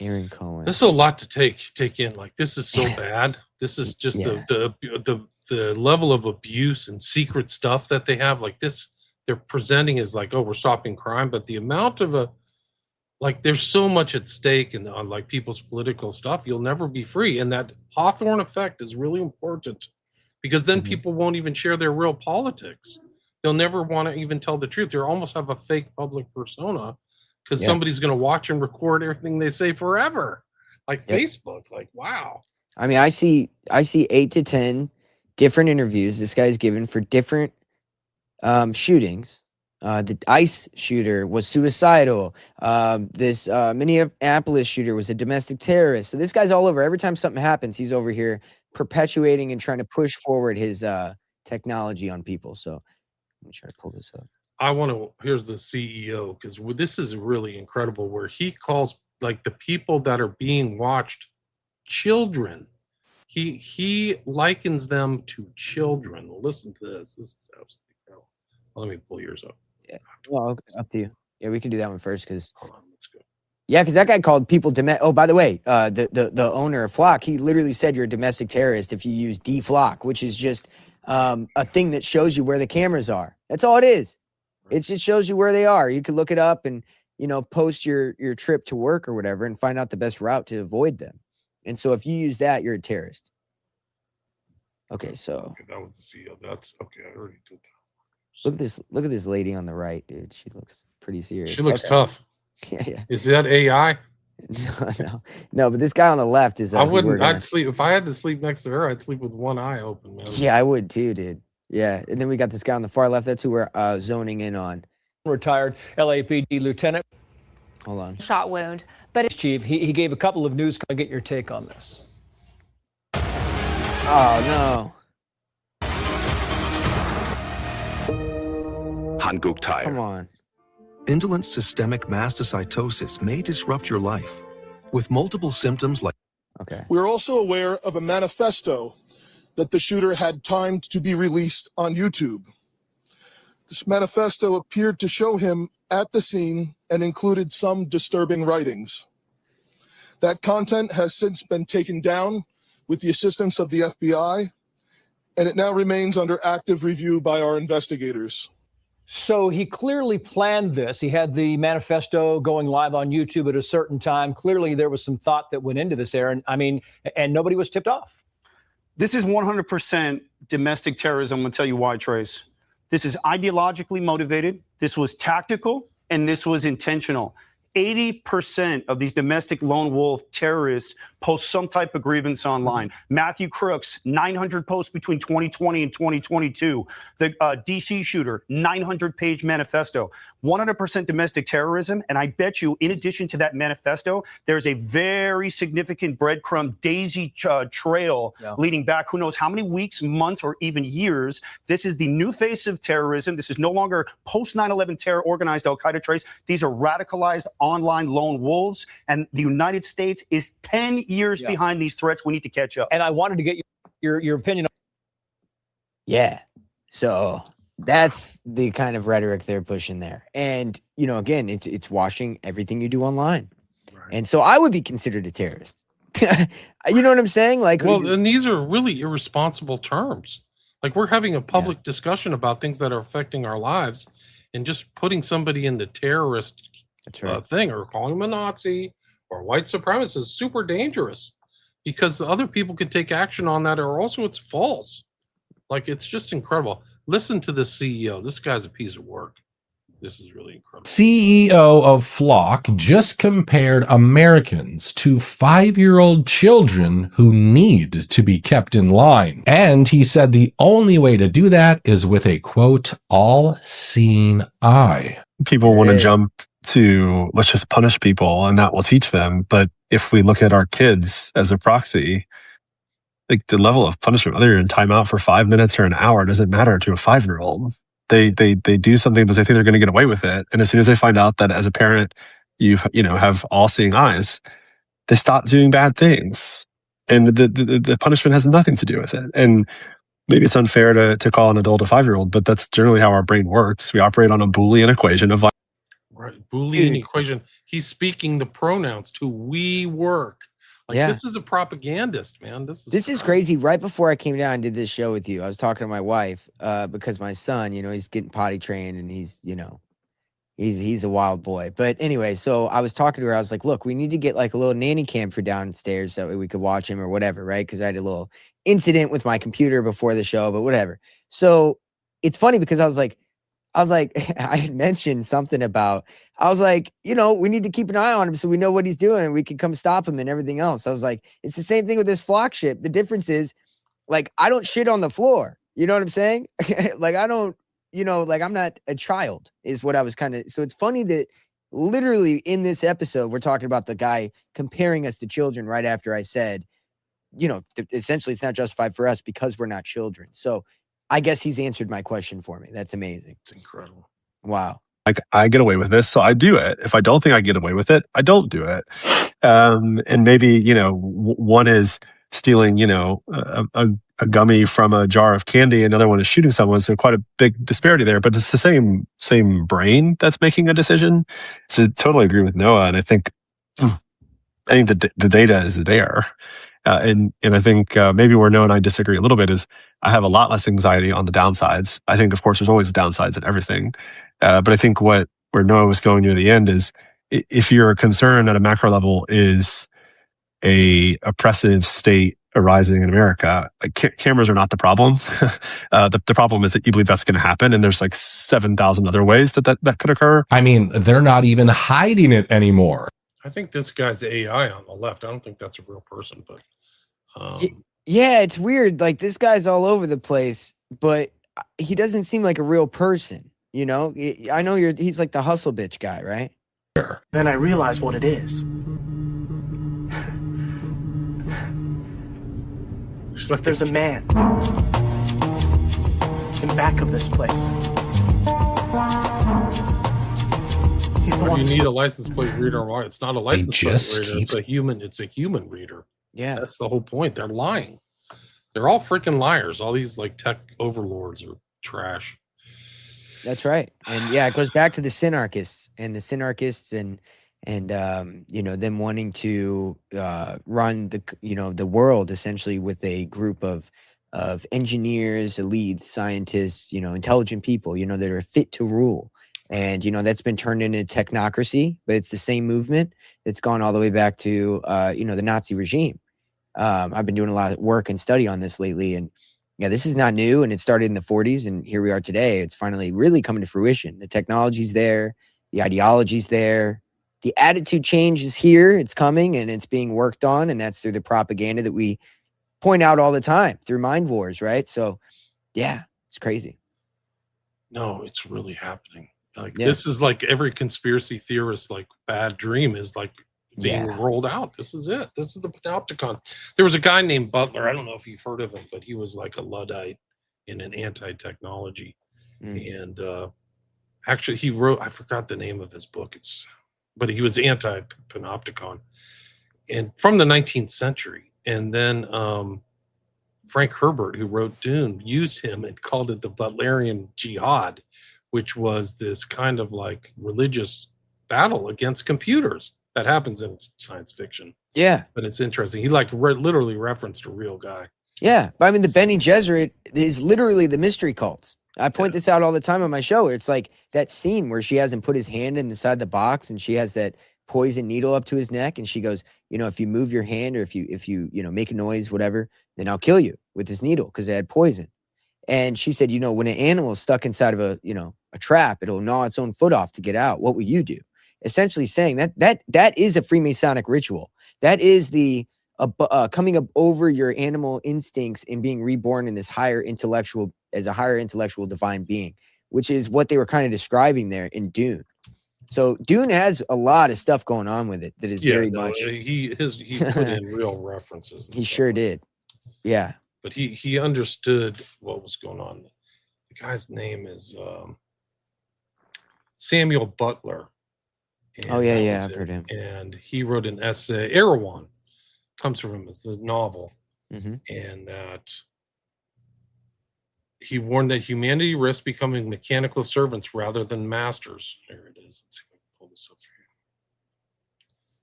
Aaron Cohen. This is a lot to take in. Like, this is so bad. This is just the level of abuse and secret stuff that they have. Like this, they're presenting as like, oh, we're stopping crime, but the amount of there's so much at stake and on like people's political stuff. You'll never be free, and that Hawthorne effect is really important because then people won't even share their real politics. They'll never want to even tell the truth. They almost have a fake public persona because somebody's going to watch and record everything they say forever, like Facebook. Like, wow. I mean, I see 8 to 10 different interviews this guy's given for different shootings. The ICE shooter was suicidal. This Minneapolis shooter was a domestic terrorist. So this guy's all over. Every time something happens, he's over here perpetuating and trying to push forward his technology on people. So let me try to pull this up. Here's the CEO, because this is really incredible, where he calls like the people that are being watched children. He likens them to children. Listen to this. This is absolutely incredible. Let me pull yours up. Yeah. Well, up to you. Yeah, we can do that one first because. Hold on, let's go. Yeah, because that guy called people Oh, by the way, the owner of Flock, he literally said you're a domestic terrorist if you use DFlock, which is just a thing that shows you where the cameras are. That's all it is. It just shows you where they are. You can look it up and post your trip to work or whatever and find out the best route to avoid them. And so if you use that, you're a terrorist. Okay, so that was the CEO. That's okay. I already did that. Look at this lady on the right, dude. She looks pretty serious. She looks tough. Yeah. Is that AI? No, but this guy on the left is. I wouldn't. I'd sleep if I had to sleep next to her. I'd sleep with one eye open, man. Yeah, I would too, dude. Yeah, and then we got this guy on the far left. That's who we're zoning in on. Retired LAPD lieutenant. Hold on. Shot wound, but Chief, he gave a couple of news. Can I get your take on this? Oh no. Hanguk Tire. Come on. Indolent systemic mastocytosis may disrupt your life with multiple symptoms like. Okay. We're also aware of a manifesto that the shooter had timed to be released on YouTube. This manifesto appeared to show him at the scene and included some disturbing writings. That content has since been taken down with the assistance of the FBI, and it now remains under active review by our investigators. So he clearly planned this. He had the manifesto going live on YouTube at a certain time. Clearly there was some thought that went into this, Aaron. I mean, and nobody was tipped off. This is 100% domestic terrorism. I'm going to tell you why, Trace. This is ideologically motivated. This was tactical, and this was intentional. 80% of these domestic lone wolf terrorists post some type of grievance online. Matthew Crooks, 900 posts between 2020 and 2022. The DC shooter, 900-page manifesto. 100% domestic terrorism. And I bet you, in addition to that manifesto, there's a very significant breadcrumb daisy trail leading back who knows how many weeks, months, or even years. This is the new face of terrorism. This is no longer post 9/11 terror organized Al-Qaeda, Trace. These are radicalized online lone wolves, and the United States is 10 years behind these threats. We need to catch up. And I wanted to get your opinion. Yeah. So that's the kind of rhetoric they're pushing there. And, again, it's washing everything you do online. Right. And so I would be considered a terrorist. You know what I'm saying? Like, well, and these are really irresponsible terms. Like, we're having a public discussion about things that are affecting our lives, and just putting somebody in the terrorist thing, or calling them a Nazi or white supremacist, is super dangerous, because other people can take action on that, or also it's false. Like, it's just incredible. Listen to this CEO. This guy's a piece of work. This is really incredible. CEO of Flock just compared Americans to 5-year-old children who need to be kept in line. And he said the only way to do that is with a, quote, all-seeing eye. People want to jump to, let's just punish people and that will teach them. But if we look at our kids as a proxy, like, the level of punishment, whether you're in timeout for 5 minutes or an hour, doesn't matter to a 5-year-old. They do something because they think they're going to get away with it, and as soon as they find out that as a parent you have all-seeing eyes, they stop doing bad things, and the punishment has nothing to do with it. And maybe it's unfair to call an adult a 5-year-old, but that's generally how our brain works. We operate on a Boolean equation of Boolean equation. He's speaking the pronouns to we work. Like, this is a propagandist, man. This is crazy. Right before I came down and did this show with you, I was talking to my wife because my son, he's getting potty trained, and he's a wild boy. But anyway, so I was talking to her. I was like, look, we need to get like a little nanny cam for downstairs so we could watch him or whatever, right? Because I had a little incident with my computer before the show, but whatever. So it's funny because I was like, I had mentioned something about, I was like, we need to keep an eye on him so we know what he's doing and we can come stop him and everything else. I was like, it's the same thing with this Flock ship. The difference is, like, I don't shit on the floor. You know what I'm saying? Like, I don't, like, I'm not a child is what I was so it's funny that literally in this episode, we're talking about the guy comparing us to children right after I said, essentially it's not justified for us because we're not children. So I guess he's answered my question for me. That's amazing. It's incredible. Wow. like, I get away with this, so I do it. If I don't think I get away with it, I don't do it. And maybe, one is stealing, a gummy from a jar of candy. Another one is shooting someone. So quite a big disparity there, but it's the same brain that's making a decision. So I totally agree with Noah. And I think the data is there. And I think maybe where Noah and I disagree a little bit is I have a lot less anxiety on the downsides. I think, of course, there's always downsides in everything. But I think where Noah was going near the end is if your concern at a macro level is a oppressive state arising in America, like cameras are not the problem. The problem is that you believe that's going to happen, and there's like 7,000 other ways that could occur. I mean, they're not even hiding it anymore. I think this guy's AI on the left. I don't think that's a real person, but yeah, it's weird. Like, this guy's all over the place, but he doesn't seem like a real person. I know he's like the hustle bitch guy, right? Then I realized what it is. There's a man in back of this place. He's the why one. do you need a license plate reader? Why? It's not a license plate just reader. It's a human reader. Yeah, that's the whole point. They're lying. They're all freaking liars. All these like tech overlords are trash. That's right. And yeah, it goes back to the synarchists and them wanting to run the world essentially with a group of engineers, elites, scientists, intelligent people, that are fit to rule. And, that's been turned into technocracy, but it's the same movement that's gone all the way back to, the Nazi regime. I've been doing a lot of work and study on this lately, and yeah, this is not new, and it started in the 40s, and here we are today. It's finally really coming to fruition. The technology's there, the ideology's there, the attitude change is here. It's coming, and it's being worked on, and that's through the propaganda that we point out all the time through mind wars, right? So, yeah, it's crazy. No, it's really happening. Like this is like every conspiracy theorist like bad dream is like being rolled out. This is it. This is the panopticon. There was a guy named Butler. I don't know if you've heard of him, but he was like a Luddite in an anti-technology. And actually he wrote, I forgot the name of his book. But he was anti-panopticon and from the 19th century. And then Frank Herbert, who wrote Dune, used him and called it the Butlerian Jihad, which was this kind of like religious battle against computers that happens in science fiction. Yeah. But it's interesting. He like literally referenced a real guy. Yeah, but I mean, the Bene Gesserit is literally the mystery cults. I point this out all the time on my show. It's like that scene where she has him put his hand inside the box, and she has that poison needle up to his neck, and she goes, if you move your hand or if you make a noise, whatever, then I'll kill you with this needle because it had poison. And she said, when an animal is stuck inside of a trap, it'll gnaw its own foot off to get out. What will you do? Essentially saying that is a Freemasonic ritual. That is the coming up over your animal instincts and being reborn in this higher intellectual divine being, which is what they were kind of describing there in Dune. So Dune has a lot of stuff going on with it that is very much. He put in real references. He sure did. Yeah. But he understood what was going on. The guy's name is Samuel Butler. And I've heard him. And he wrote an essay. Erewhon comes from him as the novel, and that he warned that humanity risks becoming mechanical servants rather than masters. There it is. Let's see if I can pull this up for you.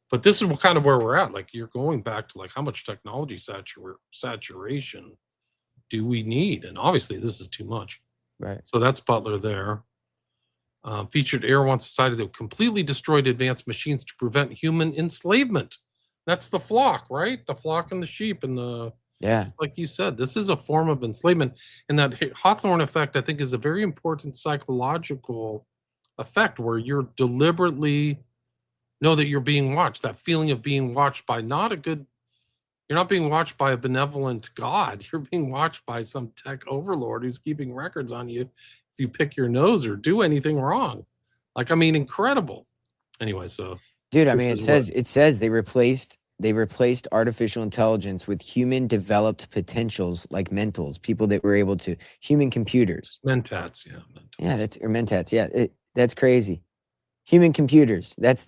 But this is kind of where we're at. Like, you're going back to like how much technology saturation do we need? And obviously this is too much. Right. So that's Butler there. Featured Erewhon society that completely destroyed advanced machines to prevent human enslavement. That's the flock, right? The flock and the sheep and the like you said, this is a form of enslavement. And that Hawthorne effect, I think, is a very important psychological effect where you're deliberately know that you're being watched. That feeling of being watched by you're not being watched by a benevolent God. You're being watched by some tech overlord who's keeping records on you if you pick your nose or do anything wrong. Like, I mean, incredible. Anyway, so dude, I mean, it says they replaced artificial intelligence with human developed potentials like mentals, people that were able to human computers. Mentats, mentats. Yeah, that's crazy. Human computers. That's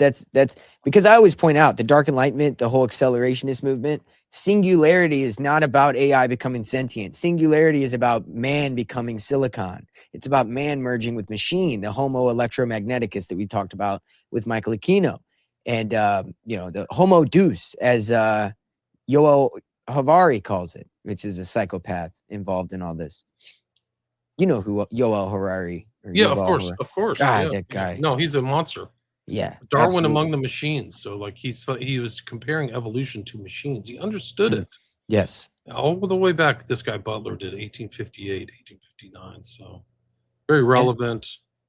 because I always point out the Dark Enlightenment, the whole accelerationist movement. Singularity is not about AI becoming sentient. Singularity is about man becoming silicon. It's about man merging with machine, the Homo electromagneticus that we talked about with Michael Aquino. And, the Homo Deus, as Yoel Harari calls it, which is a psychopath involved in all this. You know who Yoel Harari? Of course. God, that guy. No, he's a monster. Yeah. Darwin absolutely. among the machines. So like he was comparing evolution to machines. He understood it. Yes. All the way back, this guy Butler did 1858, 1859. So very relevant.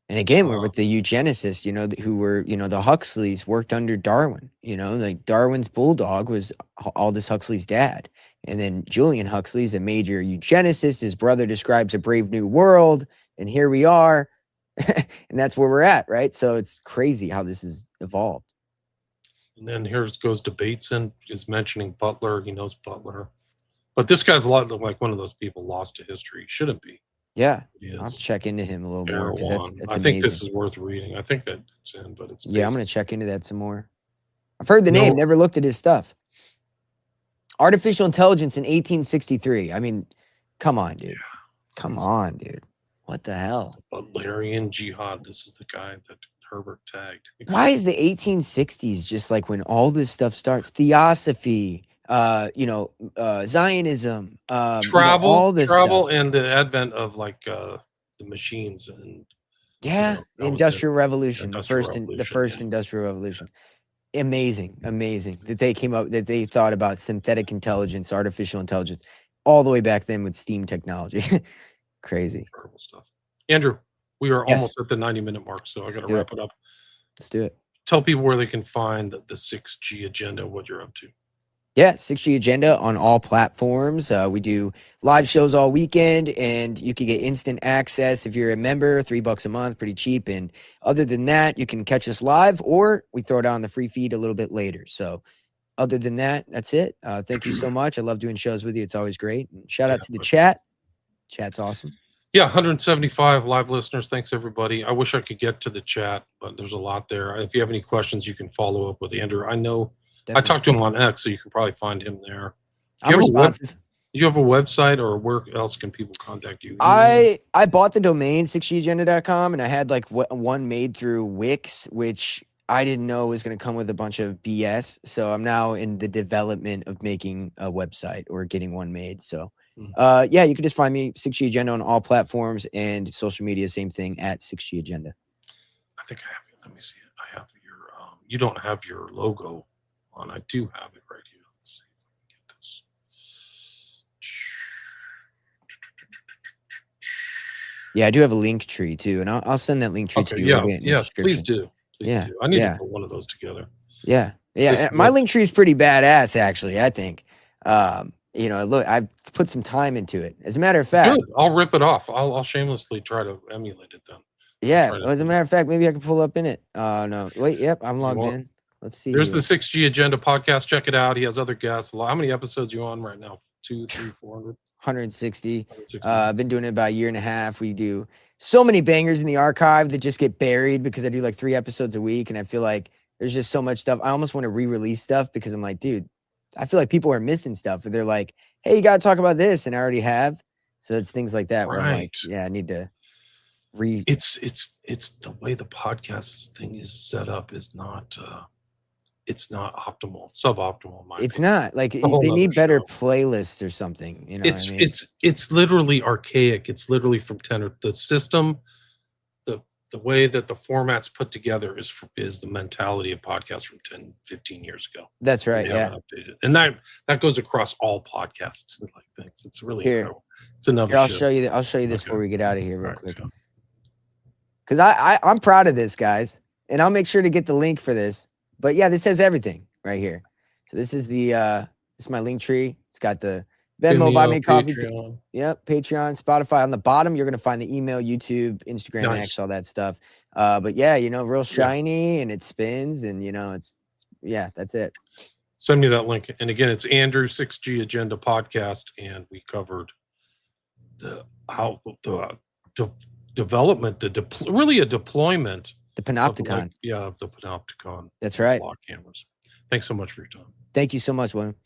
And again, we're with the eugenicists, who were, the Huxleys worked under Darwin. Like Darwin's bulldog was Aldous Huxley's dad. And then Julian Huxley's a major eugenicist. His brother describes a brave new world. And here we are. And that's where we're at, right? So it's crazy how this has evolved. And then here goes to Bateson is mentioning Butler. He knows Butler. But this guy's a lot like one of those people lost to history. Shouldn't be. Yeah. I'll check into him a little more. That's I think this is worth reading. I think that it's in, but it's I'm going to check into that some more. I've heard the name, never looked at his stuff. Artificial intelligence in 1863. I mean, come on, dude. Come on, dude. What the hell? Butlerian Jihad. This is the guy that Herbert tagged. Why is the 1860s just like when all this stuff starts? Theosophy, Zionism, all this travel, stuff. and the advent of like the machines and the Industrial Revolution, the first Industrial Revolution. Amazing that they came up, that they thought about synthetic intelligence, artificial intelligence, all the way back then with steam technology. Crazy. Incredible stuff. Andrew, we are almost at the 90-minute mark, so I got to wrap it up. Let's do it. Tell people where they can find the 6G agenda, what you're up to. Yeah, 6G Agenda on all platforms. We do live shows all weekend, and you can get instant access if you're a member, $3 a month, pretty cheap. And other than that, you can catch us live, or we throw it on the free feed a little bit later. So other than that, that's it. Thank you so much. I love doing shows with you. It's always great. And shout out to the chat. Chat's awesome. Yeah, 175 live listeners. Thanks, everybody. I wish I could get to the chat, but there's a lot there. If you have any questions, you can follow up with Andrew. I know I talked to him on X, so you can probably find him there. I'm responsive. You have a website, or where else can people contact you? I bought the domain 6gagenda.com, and I had like one made through Wix, which I didn't know was going to come with a bunch of BS. So I'm now in the development of making a website or getting one made. So Yeah, you can just find me 6G Agenda on all platforms and social media. Same thing at 6G Agenda. I think I have it. Let me see it. I have your. You don't have your logo on. I do have it right here. Let's see if I can get this. Yeah, I do have a LinkTree too, and I'll send that LinkTree to you. Yeah, Right in the yes, please description. do. Please do. I need to put one of those together. Yeah. Just My look- LinkTree is pretty badass, actually. I think. Look, I've put some time into it. As a matter of fact, Good. I'll rip it off. I'll shamelessly try to emulate it then. yeah. As a matter of fact, maybe I can pull up in it. No, wait. Yep, I'm logged want- in. Let's see. There's here. the 6G Agenda podcast. Check it out. He has other guests. How many episodes are you on right now? 200, 300, 400? 160. 160. I've been doing it about a year and a half. We do so many bangers in the archive that just get buried because I do like 3 episodes a week, and I feel like there's just so much stuff. I almost want to re-release stuff because I'm like, dude, I feel like people are missing stuff. Or they're like, hey, you got to talk about this, and I already have. So it's things like that where I'm like, yeah, I need to It's the way the podcast thing is set up is not it's not optimal, suboptimal. In my It's opinion. not like It's a whole they need nother better show. playlists or something. You know, It's what I mean? it's literally archaic. It's literally from 10 or the system, the way that the format's put together is the mentality of podcasts from 10, 15 years ago. That's right. They Yeah. haven't updated. And that goes across all podcasts like things. It's really Here. incredible. It's another Here, I'll show. show you. I'll show you this before we get out of here real All right, quick. Because I'm proud of this, guys, and I'll make sure to get the link for this. But yeah, this has everything right here. So this is this is my LinkTree. It's got the Venmo, Buy Me Coffee. Patreon. Yep, Patreon, Spotify. On the bottom, you're gonna find the email, YouTube, Instagram, Nice. X, all that stuff. But yeah, real shiny and it spins, and it's yeah, that's it. Send me that link. And again, it's Andrew 6G Agenda podcast, and we covered the development, really a deployment. The Panopticon. Of the Panopticon. That's right. Block cameras. Thanks so much for your time. Thank you so much, William.